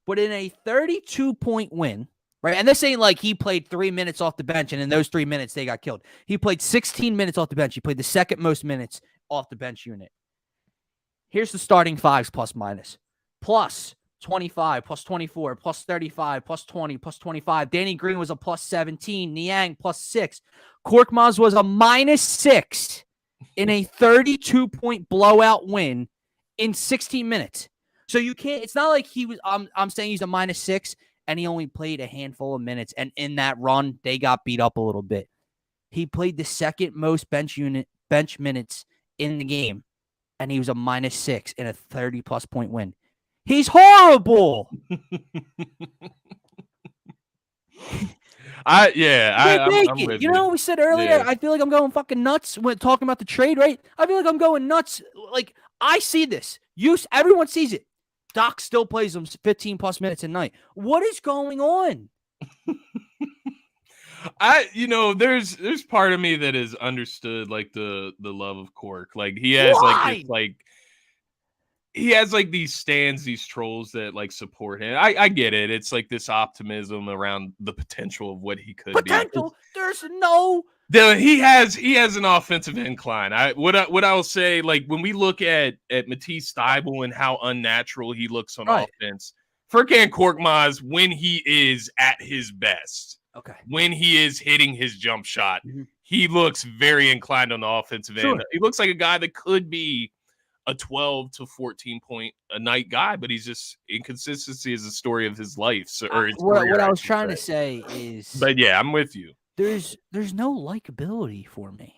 But in a 32-point win, right? And this ain't like he played 3 minutes off the bench and in those 3 minutes they got killed. He played 16 minutes off the bench. He played the second most minutes off the bench unit. Here's the starting fives plus minus. Plus 25, plus 24, plus 35, plus 20, plus 25. Danny Green was a plus 17. Niang plus 6. Korkmaz was a minus 6 in a 32-point blowout win in 16 minutes. So you can't, it's not like he was, I'm saying he's a minus 6 and he only played a handful of minutes. And in that run, they got beat up a little bit. He played the second most bench minutes in the game. And he was a minus 6 in a 30-plus point win. He's horrible. I'm with you know what we said earlier? Yeah. I feel like I'm going fucking nuts when talking about the trade, right? I feel like I'm going nuts. Like, I see this. Everyone sees it. Doc still plays them 15-plus minutes a night. What is going on? There's part of me that is understood like the love of Cork. Like he has he has like these stands, these trolls that like support him. I get it. It's like this optimism around the potential of what he could be. There's no. He has an offensive incline. What I will say, like when we look at Matisse Thybulle and how unnatural he looks on offense, Furkan Korkmaz when he is at his best. Okay. When he is hitting his jump shot, he looks very inclined on the offensive end. He looks like a guy that could be a 12 to 14 point a night guy, but he's just inconsistency is the story of his life. So, or his career, what I was should trying to say is, but yeah, I'm with you. There's no likability for me.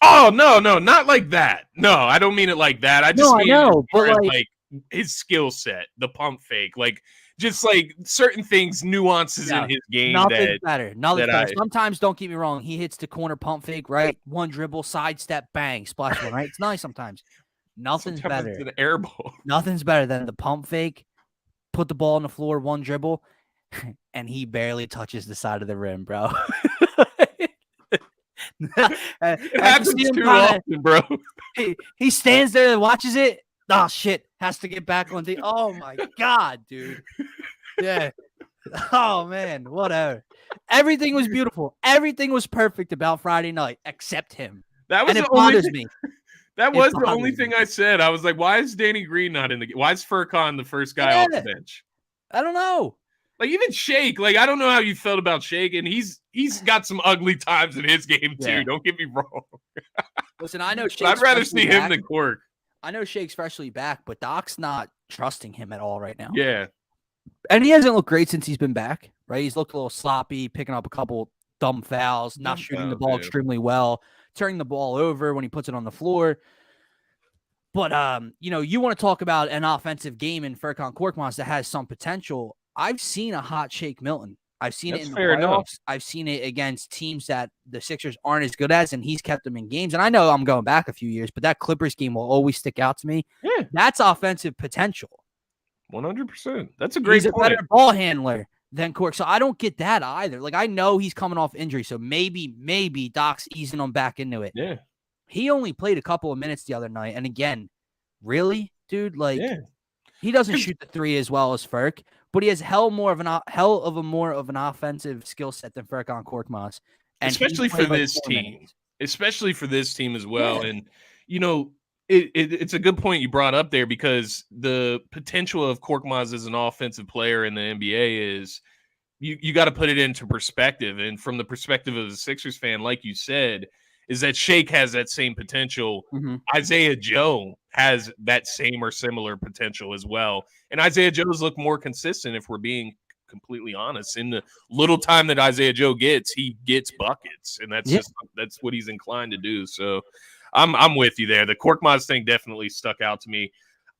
Oh no, not like that. No, I don't mean it like that. I just mean know, but like his skill set, the pump fake, like just like certain things, nuances in his game. Nothing's better. Nothing's better. Sometimes, don't get me wrong, he hits the corner pump fake, right? One dribble, sidestep, bang, splash one, right? It's nice sometimes. Nothing's better. It's an air ball. Nothing's better than the pump fake, put the ball on the floor, one dribble, and he barely touches the side of the rim, bro. It happens too often, bro. He stands there and watches it. Oh, shit. Has to get back on the. Oh, my God, dude. Yeah. Oh, man. Whatever. Everything was beautiful. Everything was perfect about Friday night except him. That was and it bothers me. That was the only thing I said. I was like, why is Danny Green not in the game? Why is Furkan the first guy off the bench? I don't know. Like, even Shake, like, I don't know how you felt about Shake, and he's got some ugly times in his game, too. Yeah. Don't get me wrong. Listen, I know Shake's I'd rather see him than Quirk. I know Shake's freshly back, but Doc's not trusting him at all right now. Yeah. And he hasn't looked great since he's been back, right? He's looked a little sloppy, picking up a couple dumb fouls, not shooting the ball extremely well, turning the ball over when he puts it on the floor. But, you want to talk about an offensive game in Furkan Korkmaz that has some potential. I've seen a hot Shake Milton. I've seen it in the playoffs. I've seen it against teams that the Sixers aren't as good as, and he's kept them in games. And I know I'm going back a few years, but that Clippers game will always stick out to me. Yeah. That's offensive potential. 100%. That's a great point. He's a better ball handler than Cork. So I don't get that either. Like, I know he's coming off injury, so maybe Doc's easing him back into it. Yeah. He only played a couple of minutes the other night. And again, really, dude? Like, he doesn't shoot the three as well as Furk, but he has more of an offensive skill set than Furkan Korkmaz. Especially for this team. Especially for this team as well. Yeah. And, it's a good point you brought up there, because the potential of Korkmaz as an offensive player in the NBA is you got to put it into perspective. And from the perspective of a Sixers fan, like you said, is that Shake has that same potential. Mm-hmm. Isaiah Joe has that same or similar potential as well. And Isaiah Joe's looked more consistent, if we're being completely honest. In the little time that Isaiah Joe gets, he gets buckets. And that's what he's inclined to do. So I'm with you there. The Korkmaz thing definitely stuck out to me.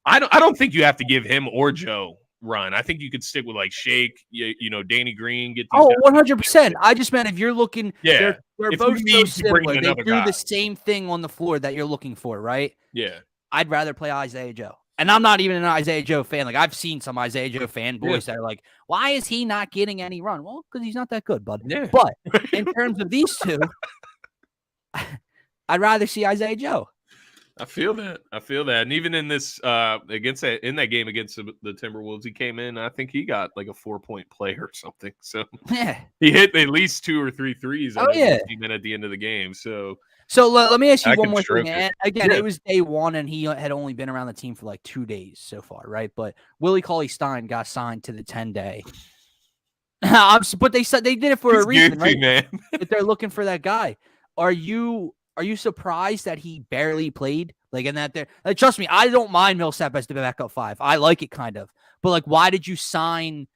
I don't think you have to give him or Joe run. I think you could stick with like Shake, Danny Green. Get these 100%. I just meant if you're looking, they're both so similar. They do the same thing on the floor that you're looking for, right? Yeah. I'd rather play Isaiah Joe. And I'm not even an Isaiah Joe fan. Like, I've seen some Isaiah Joe fanboys that are like, why is he not getting any run? Well, because he's not that good, bud. Yeah. But in terms of these two, I'd rather see Isaiah Joe. I feel that. And even in this in that game against the Timberwolves, he came in, I think he got like a 4-point play or something. So he hit at least 2 or 3 threes at the end of the game. So let me ask you one more thing. And again, it was day one, and he had only been around the team for like 2 days so far, right? But Willie Cauley-Stein got signed to the 10-day. But they said they did it for a reason, right? Man. If they're looking for that guy. Are you surprised that he barely played? Like, in that there, like, trust me, I don't mind Millsap as the backup 5. I like it kind of. But like, why did you sign?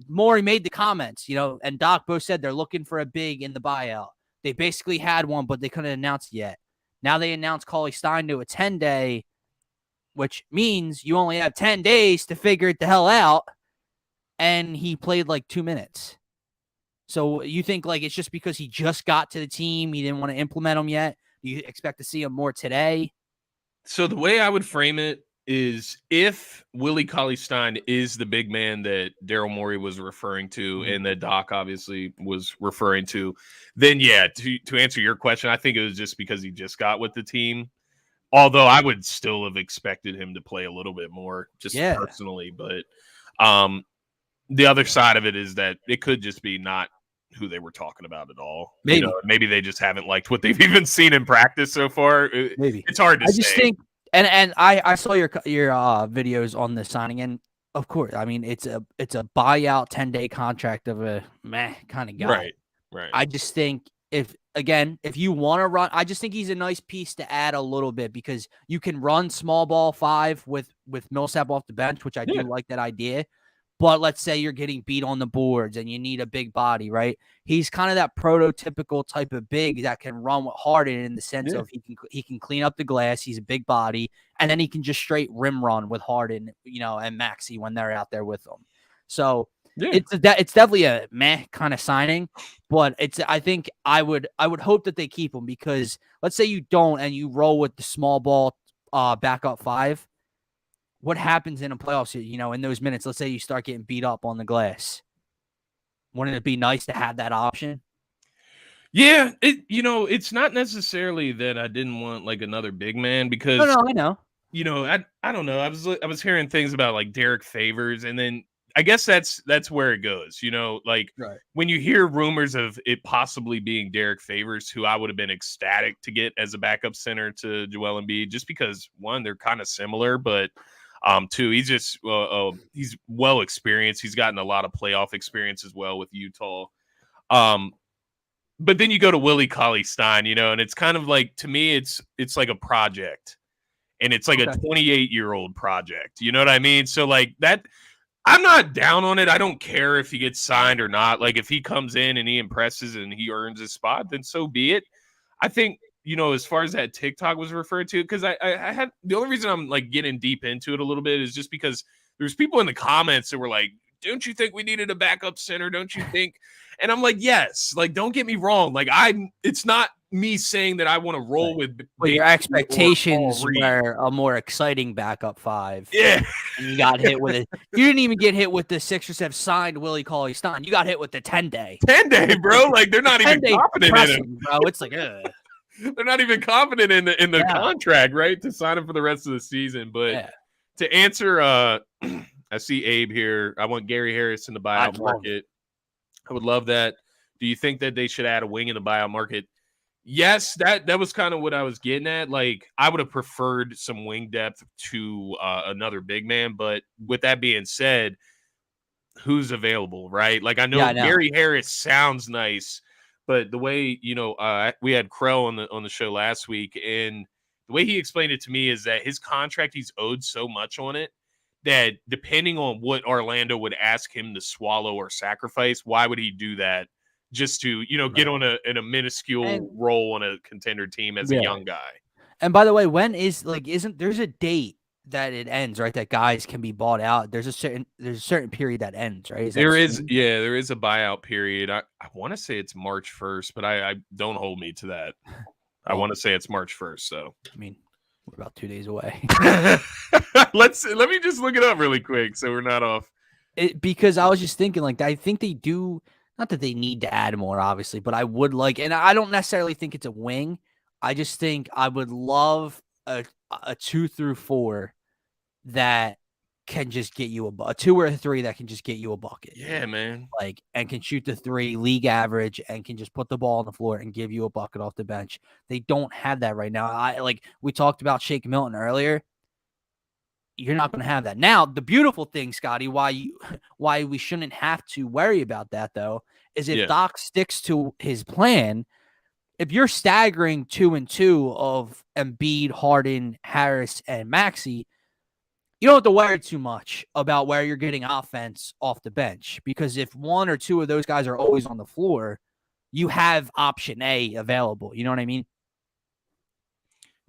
Maury made the comments, and Doc both said they're looking for a big in the buyout. They basically had one, but they couldn't announce it yet. Now they announced Cauley-Stein to a 10-day, which means you only have 10 days to figure it the hell out. And he played like 2 minutes. So you think like it's just because he just got to the team, he didn't want to implement him yet? Do you expect to see him more today? So the way I would frame it is, if Willie Cauley-Stein is the big man that Daryl Morey was referring to, and that Doc obviously was referring to, then to answer your question, I think it was just because he just got with the team. Although I would still have expected him to play a little bit more, just personally. But the other side of it is that it could just be not who they were talking about at all. Maybe they just haven't liked what they've even seen in practice so far. Maybe it's hard to say. I just think, and I saw your videos on the signing, and of course, I mean it's a buyout 10-day contract of a meh kind of guy. Right. I just think if again, if you want to run, I just think he's a nice piece to add a little bit because you can run small ball 5 with Millsap off the bench, which I do like that idea. But let's say you're getting beat on the boards and you need a big body, right? He's kind of that prototypical type of big that can run with Harden in the sense of he can clean up the glass. He's a big body, and then he can just straight rim run with Harden, and Maxey when they're out there with them. So it's definitely a meh kind of signing, but I think I would hope that they keep him because let's say you don't and you roll with the small ball backup 5. What happens in a playoffs, in those minutes? Let's say you start getting beat up on the glass. Wouldn't it be nice to have that option? Yeah, it's not necessarily that I didn't want like another big man because no, I know. I don't know. I was hearing things about like Derek Favors, and then I guess that's where it goes. Like when you hear rumors of it possibly being Derek Favors, who I would have been ecstatic to get as a backup center to Joel Embiid, just because one, they're kind of similar, but 2, he's just he's well experienced. He's gotten a lot of playoff experience as well with Utah. But then you go to Willie Cauley-Stein, and it's kind of like, to me, it's like a project, and it's like a 28-year-old project. You know what I mean? So like that, I'm not down on it. I don't care if he gets signed or not. Like if he comes in and he impresses and he earns his spot, then so be it. I think, as far as that TikTok was referred to, because I had the only reason I'm like getting deep into it a little bit is just because there's people in the comments that were like, don't you think we needed a backup center? Don't you think? And I'm like, yes, like, don't get me wrong. Like it's not me saying that I want to roll with. But your expectations were a more exciting backup 5. Yeah. And you got hit with it. You didn't even get hit with the Sixers have signed Willie Cauley-Stein. You got hit with the 10-day. 10-day, bro. Like they're not even confident in him, bro. It's like, they're not even confident in the contract, right? To sign him for the rest of the season. But to answer, I see Abe here. I want Gary Harris in the buyout market. I would love that. Do you think that they should add a wing in the buyout market? Yes, that was kind of what I was getting at. Like, I would have preferred some wing depth to another big man. But with that being said, who's available, right? Like, I know Gary Harris sounds nice, but the way, we had Krell on the show last week, and the way he explained it to me is that his contract, he's owed so much on it that depending on what Orlando would ask him to swallow or sacrifice, why would he do that just to, get on a minuscule role on a contender team as a young guy? And by the way, isn't there's a date that it ends, right? That guys can be bought out. There's a certain period that ends, right? There is a buyout period. I want to say it's March 1st, but I don't hold me to that. I want to say it's March 1st. So I mean, we're about 2 days away. Let me just look it up really quick so we're not off. Because I was just thinking, like, I think they do, not that they need to add more, obviously, but I would like, and I don't necessarily think it's a wing. I just think I would love a 2 through 4 that can just get you a 2 or a 3 that can just get you a bucket. Yeah, man. Like, and can shoot the 3 league average and can just put the ball on the floor and give you a bucket off the bench. They don't have that right now. We talked about Shake Milton earlier. You're not going to have that. Now, the beautiful thing, Scotty, why we shouldn't have to worry about that, though, is if Doc sticks to his plan. If you're staggering 2 and 2 of Embiid, Harden, Harris, and Maxey, you don't have to worry too much about where you're getting offense off the bench, because if 1 or 2 of those guys are always on the floor, you have option A available. You know what I mean?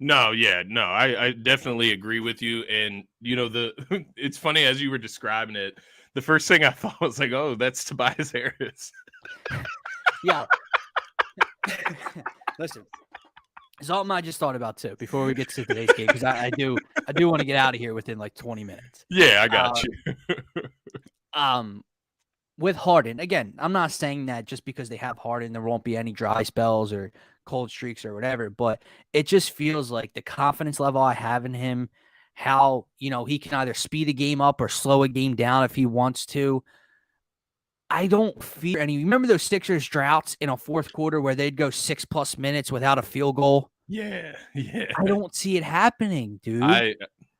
No, I definitely agree with you. And, it's funny as you were describing it, the first thing I thought was like, oh, that's Tobias Harris. Yeah. Listen, something I just thought about too before we get to today's game, because I do want to get out of here within like 20 minutes. Yeah, I got you. With Harden, again, I'm not saying that just because they have Harden, there won't be any dry spells or cold streaks or whatever, but it just feels like the confidence level I have in him, how, he can either speed a game up or slow a game down if he wants to. I don't fear any. Remember those Sixers droughts in a fourth quarter where they'd go 6+ minutes without a field goal? Yeah. I don't see it happening, dude.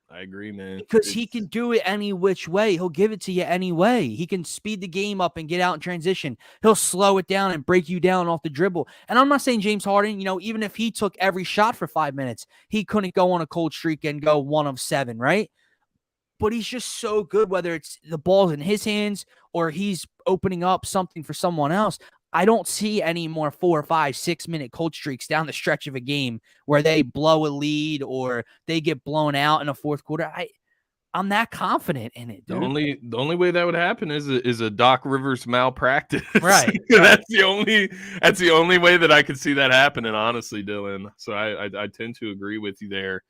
I agree, man. Because he can do it any which way. He'll give it to you anyway. He can speed the game up and get out in transition. He'll slow it down and break you down off the dribble. And I'm not saying James Harden, even if he took every shot for 5 minutes, he couldn't go on a cold streak and go 1 of 7, right? But he's just so good, whether it's the ball's in his hands or he's opening up something for someone else. I don't see any more 4 or 5, 6 minute cold streaks down the stretch of a game where they blow a lead or they get blown out in a fourth quarter. I'm that confident in it, dude. The only way that would happen is a Doc Rivers malpractice. Right. That's the only way that I could see that happening, honestly, Dylan. So I tend to agree with you there.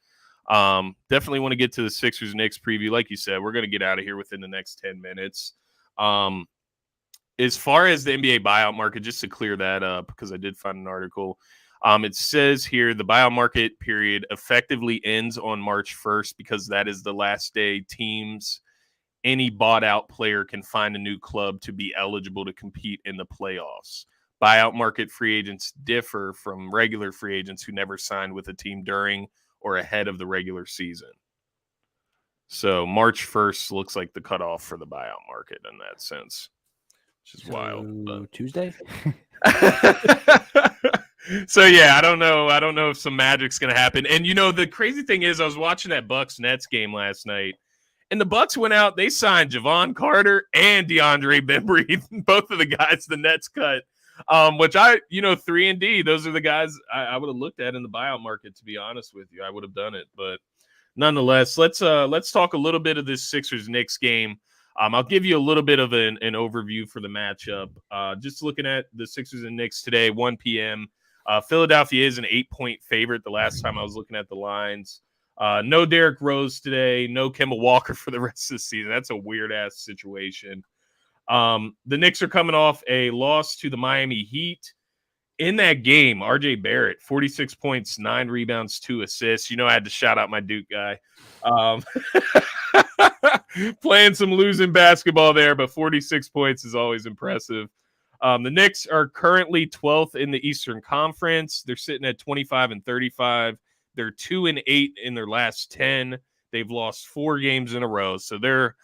Definitely want to get to the Sixers Knicks preview. Like you said, we're going to get out of here within the next 10 minutes. As far as the NBA buyout market, just to clear that up, because I did find an article, it says here the buyout market period effectively ends on March 1st because that is the last day any bought out player can find a new club to be eligible to compete in the playoffs. Buyout market free agents differ from regular free agents who never signed with a team during or ahead of the regular season. So March 1st looks like the cutoff for the buyout market in that sense, which is wild. But... Tuesday? So yeah, I don't know if some magic's gonna happen. And the crazy thing is, I was watching that Bucks Nets game last night, and the Bucks went out. They signed Javon Carter and DeAndre Bembry, both of the guys the Nets cut. Which 3 and D, those are the guys I would have looked at in the buyout market. To be honest with you, I would have done it. But nonetheless, let's talk a little bit of this Sixers Knicks game. I'll give you a little bit of an overview for the matchup. Just looking at the Sixers and Knicks today, 1 p.m. Philadelphia is an 8-point favorite. The last time I was looking at the lines, no Derrick Rose today, no Kemba Walker for the rest of the season. That's a weird ass situation. The Knicks are coming off a loss to the Miami Heat. In that game, RJ Barrett, 46 points, 9 rebounds, 2 assists. I had to shout out my Duke guy. Playing some losing basketball there, but 46 points is always impressive. The Knicks are currently 12th in the Eastern Conference. They're sitting at 25 and 35. They're 2 and 8 in their last 10. They've lost 4 games in a row. So they're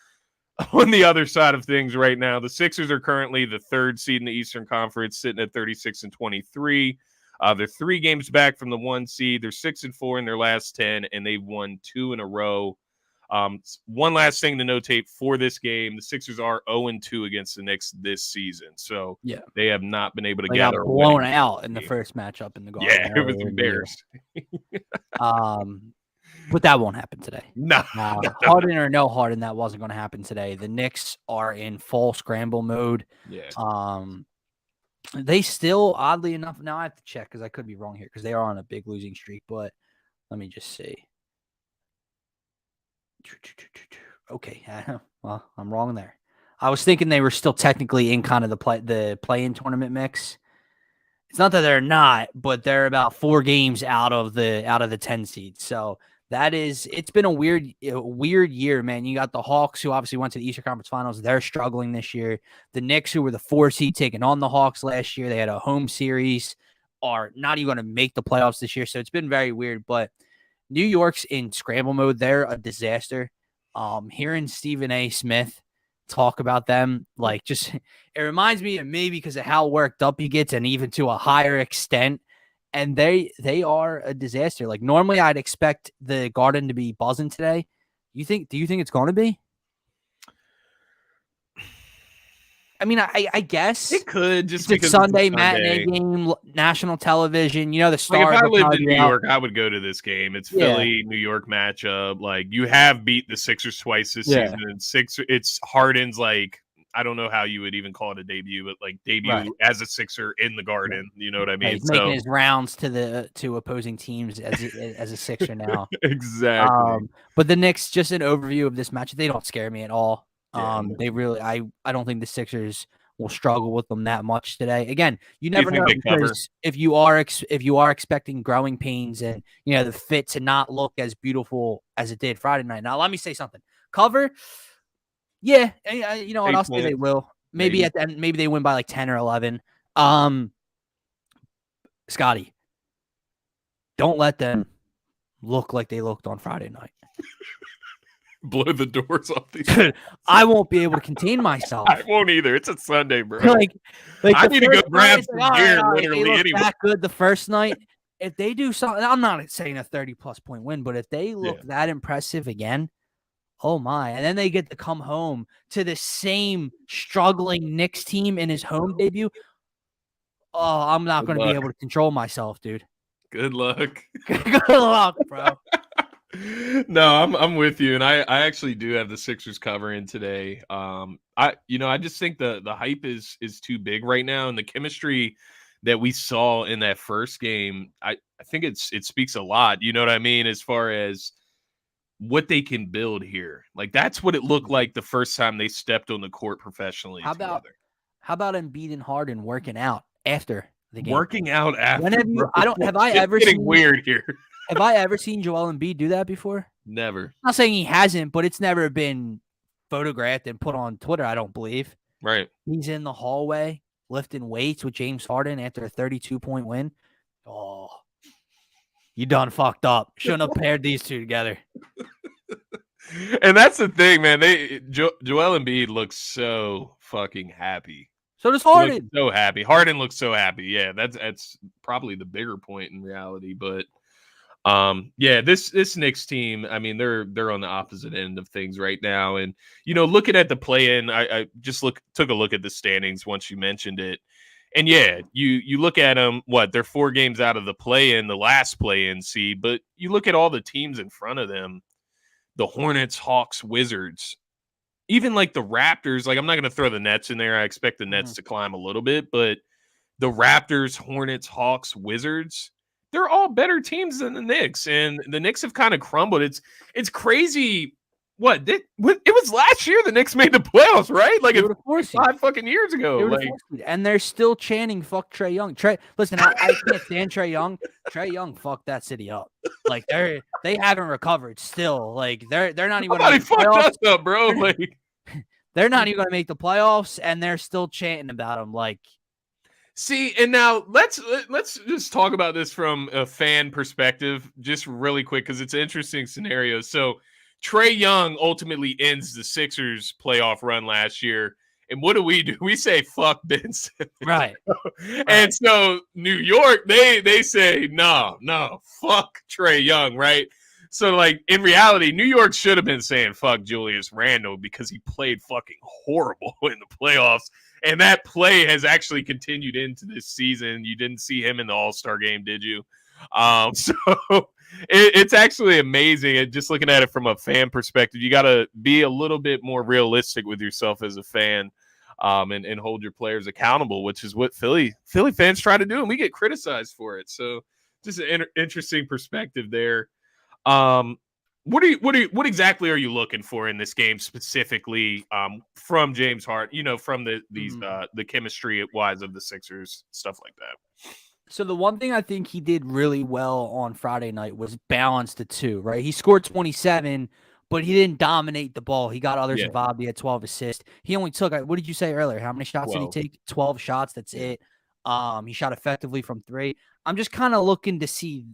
on the other side of things right now. The Sixers are currently the 3rd seed in the Eastern Conference, sitting at 36 and 23. They're 3 games back from the 1 seed. They're 6 and 4 in their last 10, and they've won 2 in a row. One last thing to notate for this game: the Sixers are 0-2 against the Knicks this season, so yeah, they have not been able to got gather. Blown out in the first matchup in the Garden. Yeah, it was embarrassing. But that won't happen today. No, Harden or no Harden, that wasn't going to happen today. The Knicks are in full scramble mode. Yeah. They still, oddly enough, now I have to check because I could be wrong here because they are on a big losing streak. But let me just see. Okay, well, I'm wrong there. I was thinking they were still technically in kind of the play-in tournament mix. It's not that they're not, but they're about 4 games out of the 10 seed. So it's been a weird year, man. You got the Hawks, who obviously went to the Eastern Conference Finals. They're struggling this year. The Knicks, who were the 4 seed, taking on the Hawks last year. They had a home series, are not even going to make the playoffs this year. So it's been very weird. But New York's in scramble mode. They're a disaster. Hearing Stephen A. Smith talk about them, it reminds me of me because of how worked up he gets, and even to a higher extent. And they are a disaster. Normally I'd expect the Garden to be buzzing today. Do you think it's going to be? I mean, I guess it could, just because it's Sunday matinee game, national television. The stars. If I lived in New York, I would go to this game. It's Philly, New York matchup. You have beat the Sixers twice this season. And it's Harden's I don't know how you would even call it a debut, but debut as a Sixer in the Garden. You know what I mean? He's making his rounds to opposing teams as a Sixer now. Exactly. But the Knicks, just an overview of this match, they don't scare me at all. They really, I don't think the Sixers will struggle with them that much today. Again, you never know, because if you are expecting growing pains and the fit to not look as beautiful as it did Friday night. Now, let me say something. Cover, yeah, what I'll say they will. Maybe at the end, maybe they win by 10 or 11. Scotty, don't let them look like they looked on Friday night. blow the doors off these. Dude, I won't be able to contain myself. I won't either. It's a Sunday, bro. like I the need to go first grab night, it's some like, beer, all right, literally, they look anyway. that good the first night. If they do something, I'm not saying a 30-plus point win, but if they look that impressive again, oh my. And then they get to come home to the same struggling Knicks team in his home debut. Oh, I'm not going to be able to control myself, dude. Good luck. Good luck, bro. No, I'm with you, and I actually do have the Sixers covering today. I just think the hype is too big right now, and the chemistry that we saw in that first game, I think it speaks a lot. You know what I mean, as far as what they can build here. Like that's what it looked like the first time they stepped on the court professionally. How about Embiid and Harden working out after the game? Working out after. Have I ever seen weird here? Have I ever seen Joel Embiid do that before? Never. I'm not saying he hasn't, but it's never been photographed and put on Twitter, I don't believe. Right. He's in the hallway lifting weights with James Harden after a 32-point win. Oh, you done fucked up. Shouldn't have paired these two together. And that's the thing, man. Joel Embiid looks so fucking happy. So does Harden. So happy. Harden looks so happy. Yeah, that's probably the bigger point in reality. But this Knicks team, I mean, they're on the opposite end of things right now. And looking at the play-in, I just took a look at the standings once you mentioned it. And yeah, you look at them, they're 4 games out of the play-in, the last play-in seed, but you look at all the teams in front of them, the Hornets, Hawks, Wizards, even like the Raptors, like I'm not going to throw the Nets in there. I expect the Nets to climb a little bit, but the Raptors, Hornets, Hawks, Wizards, they're all better teams than the Knicks, and the Knicks have kind of crumbled. It's crazy. It was last year the Knicks made the playoffs, right? Like 5 fucking years ago. And they're still chanting "fuck Trae Young." Listen, I can't stand Trae Young. Trae Young fucked that city up. Like they haven't recovered still. Like they're not even. Nobody fucked us up, bro. Like they're not even going to make the playoffs, and they're still chanting about them. Like, see, and now let's just talk about this from a fan perspective, just really quick, because it's an interesting scenario. So Trae Young ultimately ends the Sixers playoff run last year. And what do? We say, fuck Ben Simmons. Right. And so New York, they say, no, fuck Trae Young, right? So, like, in reality, New York should have been saying, fuck Julius Randle, because he played fucking horrible in the playoffs. And that play has actually continued into this season. You didn't see him in the All-Star game, did you? So it's actually amazing. And just looking at it from a fan perspective, you got to be a little bit more realistic with yourself as a fan, and hold your players accountable, which is what Philly fans try to do, and we get criticized for it. So just an interesting perspective there. What exactly are you looking for in this game specifically, from James Harden? From the chemistry wise of the Sixers, stuff like that. So the one thing I think he did really well on Friday night was balance the two, right? He scored 27, but he didn't dominate the ball. He got others involved. He had 12 assists. He only took, what did you say earlier? How many shots 12. did he take? 12 shots. That's it. He shot effectively from 3. I'm just kind of looking to see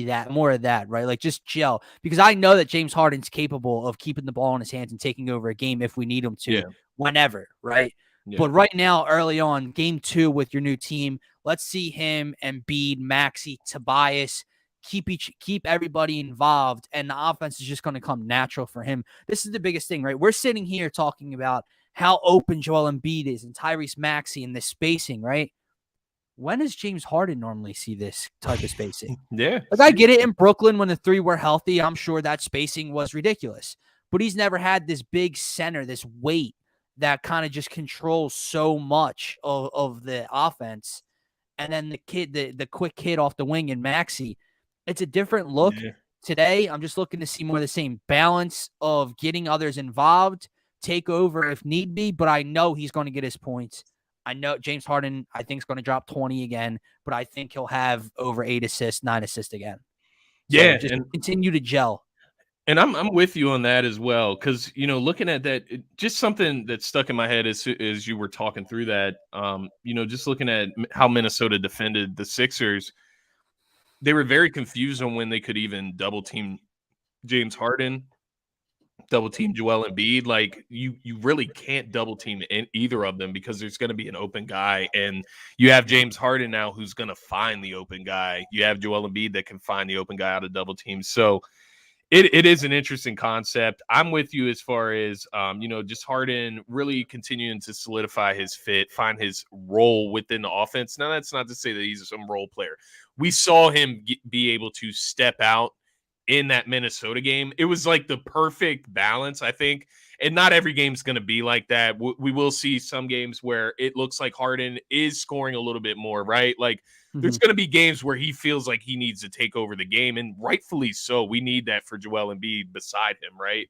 that, more of that, right? Like just gel, because I know that James Harden's capable of keeping the ball in his hands and taking over a game if we need him to, whenever, right? Yeah. But right now, early on, game 2 with your new team, let's see him, Embiid, Maxey, Tobias, keep everybody involved, and the offense is just going to come natural for him. This is the biggest thing, right? We're sitting here talking about how open Joel Embiid is and Tyrese Maxey and this spacing, right? When does James Harden normally see this type of spacing? Yeah. Like, I get it in Brooklyn when the 3 were healthy. I'm sure that spacing was ridiculous. But he's never had this big center, this weight that kind of just controls so much of the offense. And then the quick hit off the wing in Maxey. It's a different look. Yeah. Today, I'm just looking to see more of the same balance of getting others involved, take over if need be, but I know he's going to get his points. I know James Harden, I think, is going to drop 20 again, but I think he'll have over 8 assists, 9 assists again. So yeah, just continue to gel. And I'm with you on that as well, because looking at that, just something that stuck in my head as you were talking through that. Just looking at how Minnesota defended the Sixers, they were very confused on when they could even double team James Harden. double team Joel Embiid, like you really can't double team in either of them because there's going to be an open guy, and you have James Harden now who's going to find the open guy. You have Joel Embiid that can find the open guy out of double teams. So it is an interesting concept. I'm with you as far as just Harden really continuing to solidify his fit, find his role within the offense. Now that's not to say that he's some role player. We saw him be able to step out in that Minnesota game. It was like the perfect balance, I think. And not every game's going to be like that. We will see some games where it looks like Harden is scoring a little bit more, right? Like there's going to be games where he feels like he needs to take over the game, and rightfully so. We need that for Joel Embiid beside him, right?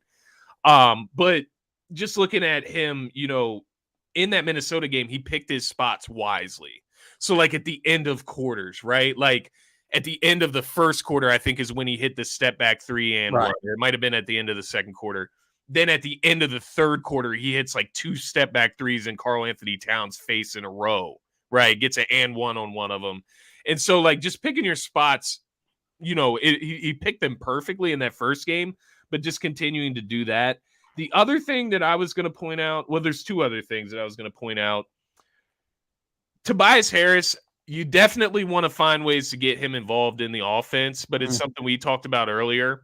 But just looking at him, in that Minnesota game, he picked his spots wisely. So like at the end of quarters, right? Like at the end of the first quarter, I think is when he hit the step back three and Right. one. It might have been at the end of the second quarter. Then at the end of the third quarter, he hits like 2 step back threes in Karl Anthony Towns' face in a row, right? Gets an and one on one of them. And so like just picking your spots, he picked them perfectly in that first game, but just continuing to do that. The other thing that I was going to point out, well, there's 2 other things that I was going to point out. Tobias Harris, you definitely want to find ways to get him involved in the offense, but it's something we talked about earlier.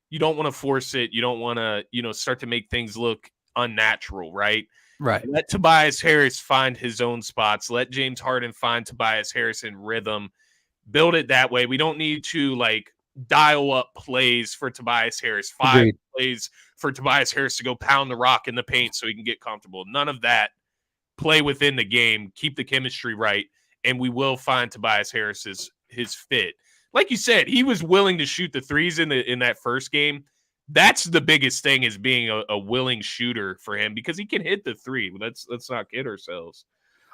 You don't want to force it. You don't want to, start to make things look unnatural, right? Right. Let Tobias Harris find his own spots. Let James Harden find Tobias Harris in rhythm. Build it that way. We don't need to dial up plays for Tobias Harris, 5 Agreed. plays for Tobias Harris to go pound the rock in the paint so he can get comfortable. None of that. Play within the game, keep the chemistry right, and we will find Tobias Harris's his fit. Like you said, he was willing to shoot the threes in that first game. That's the biggest thing, is being a willing shooter for him, because he can hit the three. Let's not kid ourselves.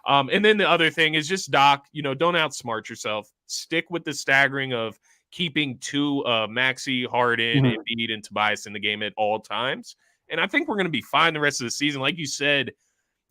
And then the other thing is just Doc, don't outsmart yourself. Stick with the staggering of keeping 2 Maxey, Harden, Embiid, and Tobias in the game at all times. And I think we're going to be fine the rest of the season. Like you said,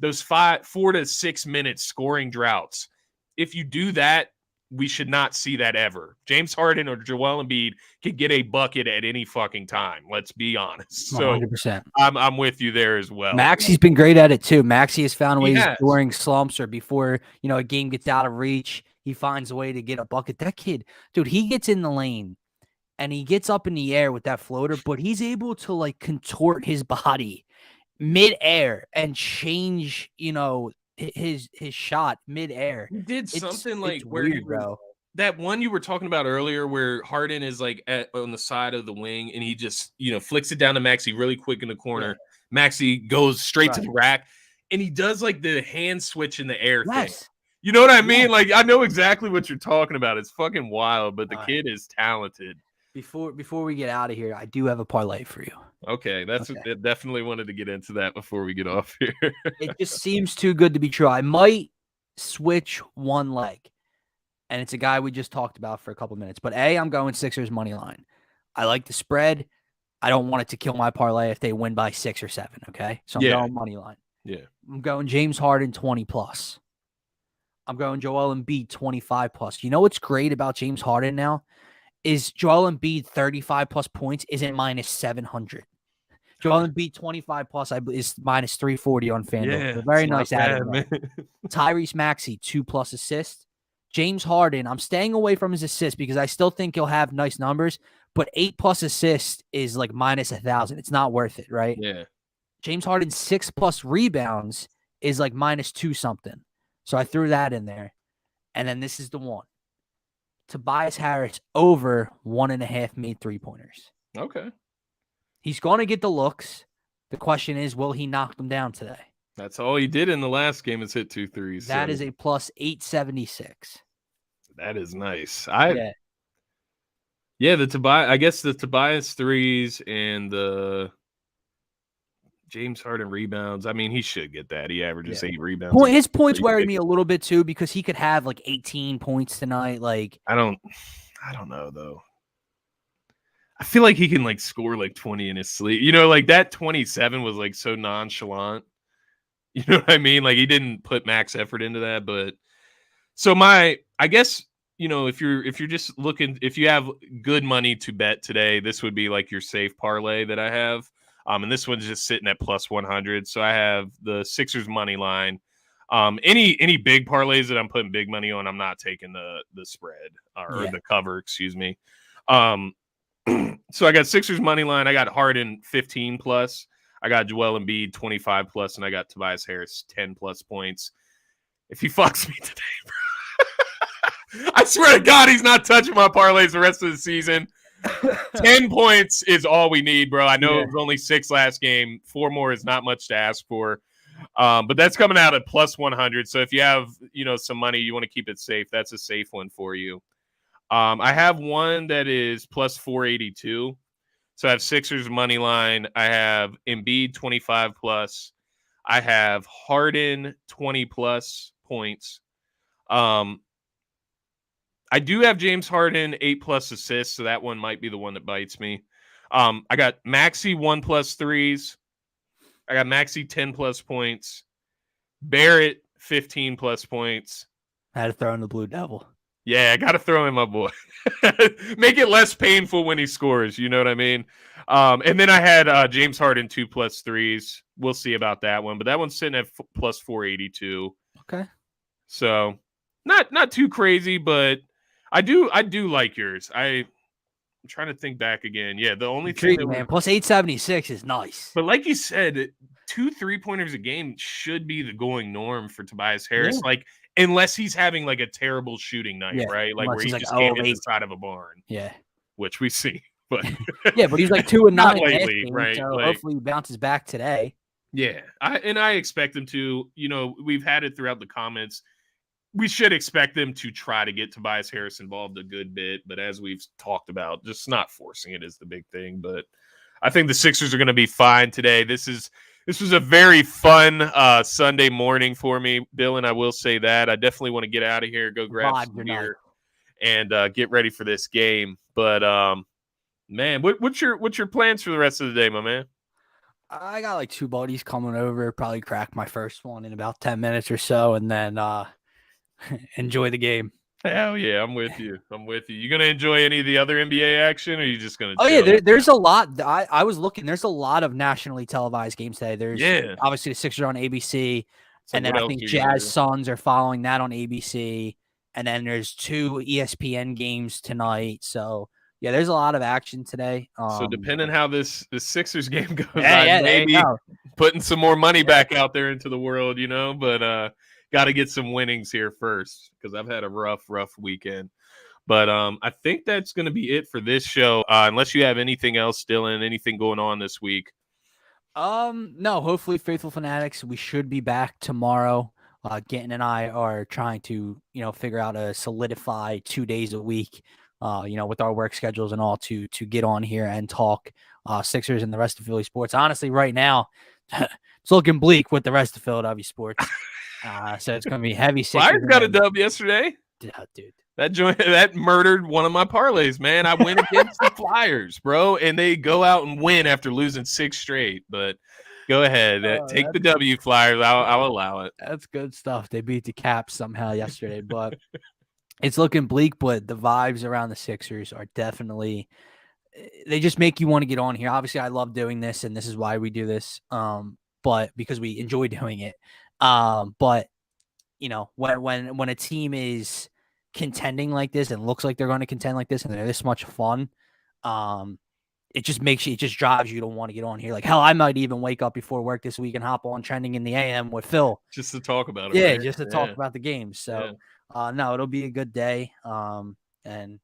those 4 to 6 minute scoring droughts, if you do that, we should not see that ever. James Harden or Joel Embiid can get a bucket at any fucking time. Let's be honest. So 100%. I'm with you there as well. Maxey's been great at it too. Maxey has found ways during slumps or before, a game gets out of reach. He finds a way to get a bucket. That kid, dude, he gets in the lane and he gets up in the air with that floater, but he's able to contort his body mid-air and change, his shot mid-air. He did something it's where weird, bro. That one you were talking about earlier where Harden is on the side of the wing and he just, flicks it down to Maxey really quick in the corner. Yeah. Maxey goes straight to the rack and he does the hand switch in the air thing. You know what I mean? Yes. I know exactly what you're talking about. It's fucking wild, but the kid is talented. Before we get out of here, I do have a parlay for you. Okay, definitely wanted to get into that before we get off here. It just seems too good to be true. I might switch one leg, and it's a guy we just talked about for a couple minutes. But I'm going Sixers money line. I like the spread. I don't want it to kill my parlay if they win by 6 or 7. Okay, so I'm going money line. Yeah, I'm going James Harden 20+. I'm going Joel Embiid 25+. You know what's great about James Harden now is Joel Embiid 35+ points isn't minus 700. Joel Embiid 25+ is minus 340 on FanDuel. Yeah, so very nice bad, add. Tyrese Maxey 2+ assists. James Harden, I'm staying away from his assists because I still think he'll have nice numbers, but 8+ assists is minus 1,000. It's not worth it, right? Yeah. James Harden 6+ rebounds is minus 2 something. So I threw that in there. And then this is the one. Tobias Harris over 1.5 made 3-pointers. Okay. He's going to get the looks. The question is, will he knock them down today? That's all he did in the last game, is hit 2 threes. That is a plus 876. That is nice. The Tobias threes and the James Harden rebounds. I mean, he should get that. He averages 8 rebounds. His points worry me a little bit too because he could have 18 points tonight. I don't know though. I feel like he can score 20 in his sleep. That 27 was so nonchalant. You know what I mean? He didn't put max effort into that. But so I guess, if you're just looking, if you have good money to bet today, this would be your safe parlay that I have. And this one's just sitting at plus 100. So I have the Sixers money line. Any big parlays that I'm putting big money on, I'm not taking the spread or the cover, excuse me. So I got Sixers money line. I got Harden 15 plus. I got Joel Embiid 25 plus, and I got Tobias Harris 10 plus points. If he fucks me today, bro, I swear to God, he's not touching my parlays the rest of the season. 10 points is all we need, bro. I know it was only 6 last game. 4 more is not much to ask for. But that's coming out at plus 100. So if you have, some money, you want to keep it safe. That's a safe one for you. I have one that is plus 482. So I have Sixers money line. I have Embiid 25 plus. I have Harden 20 plus points. I do have James Harden 8 plus assists, so that one might be the one that bites me. I got Maxey 1 plus threes. I got Maxey 10 plus points. Barrett 15 plus points. I had to throw in the Blue Devil. Yeah, I got to throw in my boy. Make it less painful when he scores. You know what I mean? And then I had James Harden 2 plus threes. We'll see about that one, but that one's sitting at plus 482. Okay. So not too crazy, but I do like yours. I'm trying to think back again. Yeah, the only thing that man, plus 876 is nice. But like you said, 2 3-pointers a game should be the going norm for Tobias Harris. Yeah. Like, unless he's having like a terrible shooting night, right? Like where he just can't hit the side of a barn. Yeah. Which we see. But yeah, but he's like 2 and 9 lately, game, right? So like, hopefully he bounces back today. Yeah. I expect him to. We've had it throughout the comments. We should expect them to try to get Tobias Harris involved a good bit, but as we've talked about, just not forcing it is the big thing. But I think the Sixers are going to be fine today. This was a very fun Sunday morning for me, Bill, and I will say that. I definitely want to get out of here, go grab some beer, and get ready for this game. But man, what's your plans for the rest of the day, my man? I got like 2 buddies coming over, probably crack my first one in about 10 minutes or so, and then enjoy the game. Hell yeah, I'm with you. You gonna enjoy any of the other NBA action, or are you just gonna? Oh yeah, there's a lot. I was looking. There's a lot of nationally televised games today. There's obviously the Sixers on ABC, and then I think Jazz Suns are following that on ABC, and then there's 2 ESPN games tonight. So yeah, there's a lot of action today. So depending how this Sixers game goes, maybe putting some more money back out there into the world, but. Got to get some winnings here first because I've had a rough weekend. But I think that's going to be it for this show. Unless you have anything else, Dylan, anything going on this week? No. Hopefully, Faithful Fanatics, we should be back tomorrow. Gettin and I are trying to, figure out a solidify 2 days a week, with our work schedules and all to get on here and talk Sixers and the rest of Philly sports. Honestly, right now, it's looking bleak with the rest of Philadelphia sports. So it's going to be heavy. Flyers got a dub yesterday. Yeah, dude. That murdered one of my parlays, man. I went against the Flyers, bro, and they go out and win after losing 6 straight. But go ahead, take the W, Flyers. I'll allow it. That's good stuff. They beat the Caps somehow yesterday, but it's looking bleak. But the vibes around the Sixers are definitely. They just make you want to get on here. Obviously, I love doing this, and this is why we do this. But because we enjoy doing it. But when a team is contending like this and looks like they're going to contend like this and they're this much fun, it just drives you to want to get on here. Like, hell, I might even wake up before work this week and hop on Trending in the AM with Phil. Just to talk about it. Yeah, right? Just to talk about the game. So, no, it'll be a good day. And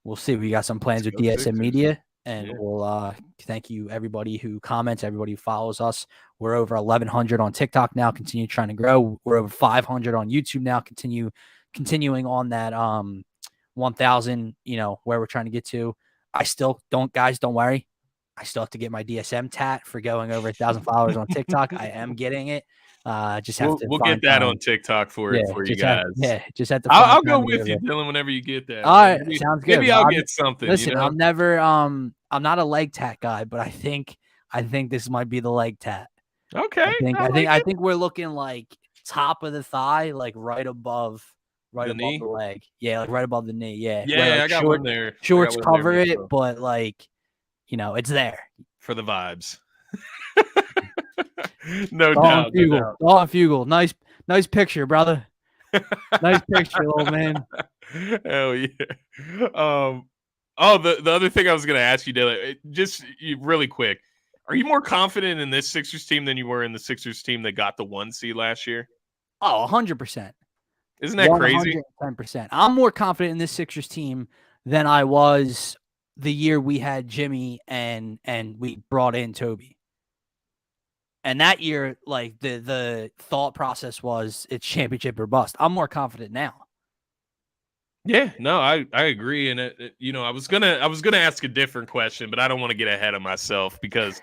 we'll see. We got some plans with DSM Media. And we'll thank you, everybody who comments, everybody who follows us. We're over 1,100 on TikTok now. Continue trying to grow. We're over 500 on YouTube now. Continuing on that 1,000. Where we're trying to get to. I still don't worry. I still have to get my DSM tat for going over 1,000 followers on TikTok. I am getting it. Just have to. We'll get that on TikTok for you guys. Just have to. I'll go with you, Dylan, whenever you get that. All right, sounds good. Maybe I'll get something. Listen, I'm never. I'm not a leg tat guy, but I think this might be the leg tat. Okay. I think we're looking like top of the thigh, like right above the leg. Yeah, like right above the knee. Yeah. Yeah, I got one there. Shorts cover it, but like, it's there for the vibes. No doubt. No doubt. Dalton Fugel. Nice picture, brother. Nice picture, old man. Hell yeah. The other thing I was going to ask you, Dylan, really quick. Are you more confident in this Sixers team than you were in the Sixers team that got the 1 seed last year? Oh, 100%. Isn't that crazy? 110%. I'm more confident in this Sixers team than I was the year we had Jimmy and we brought in Toby. And that year, like the thought process was it's championship or bust. I'm more confident now. Yeah, no, I agree. And I was gonna ask a different question, but I don't want to get ahead of myself because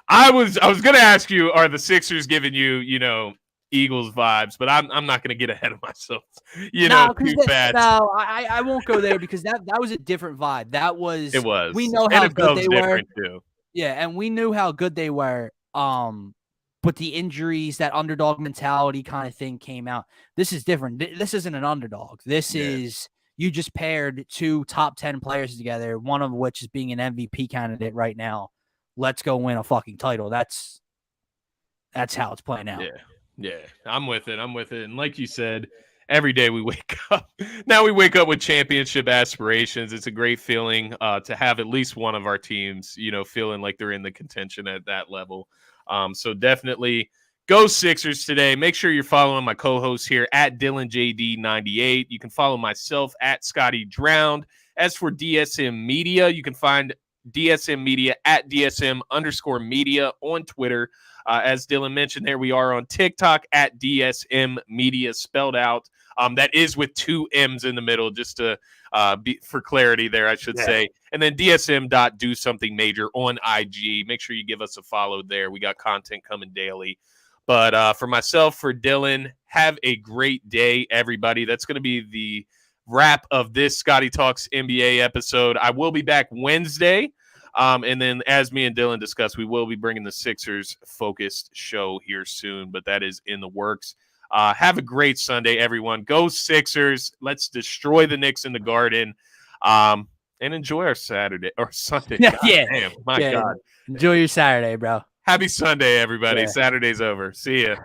I was gonna ask you, are the Sixers giving you, Eagles vibes? But I'm not gonna get ahead of myself. Too fast. No, I won't go there because that was a different vibe. That was it was. We know how good they were. Too. Yeah, and we knew how good they were. But the injuries, that underdog mentality kind of thing came out. This is different. This isn't an underdog. This is you just paired 2 top 10 players together, one of which is being an MVP candidate right now. Let's go win a fucking title. That's how it's playing out. Yeah, I'm with it. And like you said, every day we wake up. Now we wake up with championship aspirations. It's a great feeling to have at least one of our teams, feeling like they're in the contention at that level. So definitely go Sixers today. Make sure you're following my co-host here at DylanJD98. You can follow myself at Scotty Drowned. As for DSM Media, you can find DSM Media at DSM_media on Twitter. As Dylan mentioned, there we are on TikTok at DSM Media, spelled out. That is with 2 M's in the middle, just to for clarity there, I should say. And then DSM.DoSomethingMajor on IG. Make sure you give us a follow there. We got content coming daily. But for myself, for Dylan, have a great day, everybody. That's going to be the wrap of this Scotty Talks NBA episode. I will be back Wednesday. And then as me and Dylan discussed, we will be bringing the Sixers-focused show here soon, but that is in the works. Have a great Sunday, everyone. Go Sixers. Let's destroy the Knicks in the Garden. And enjoy our Saturday or Sunday. God, damn, God. Enjoy your Saturday, bro. Happy Sunday, everybody. Saturday's over. See ya.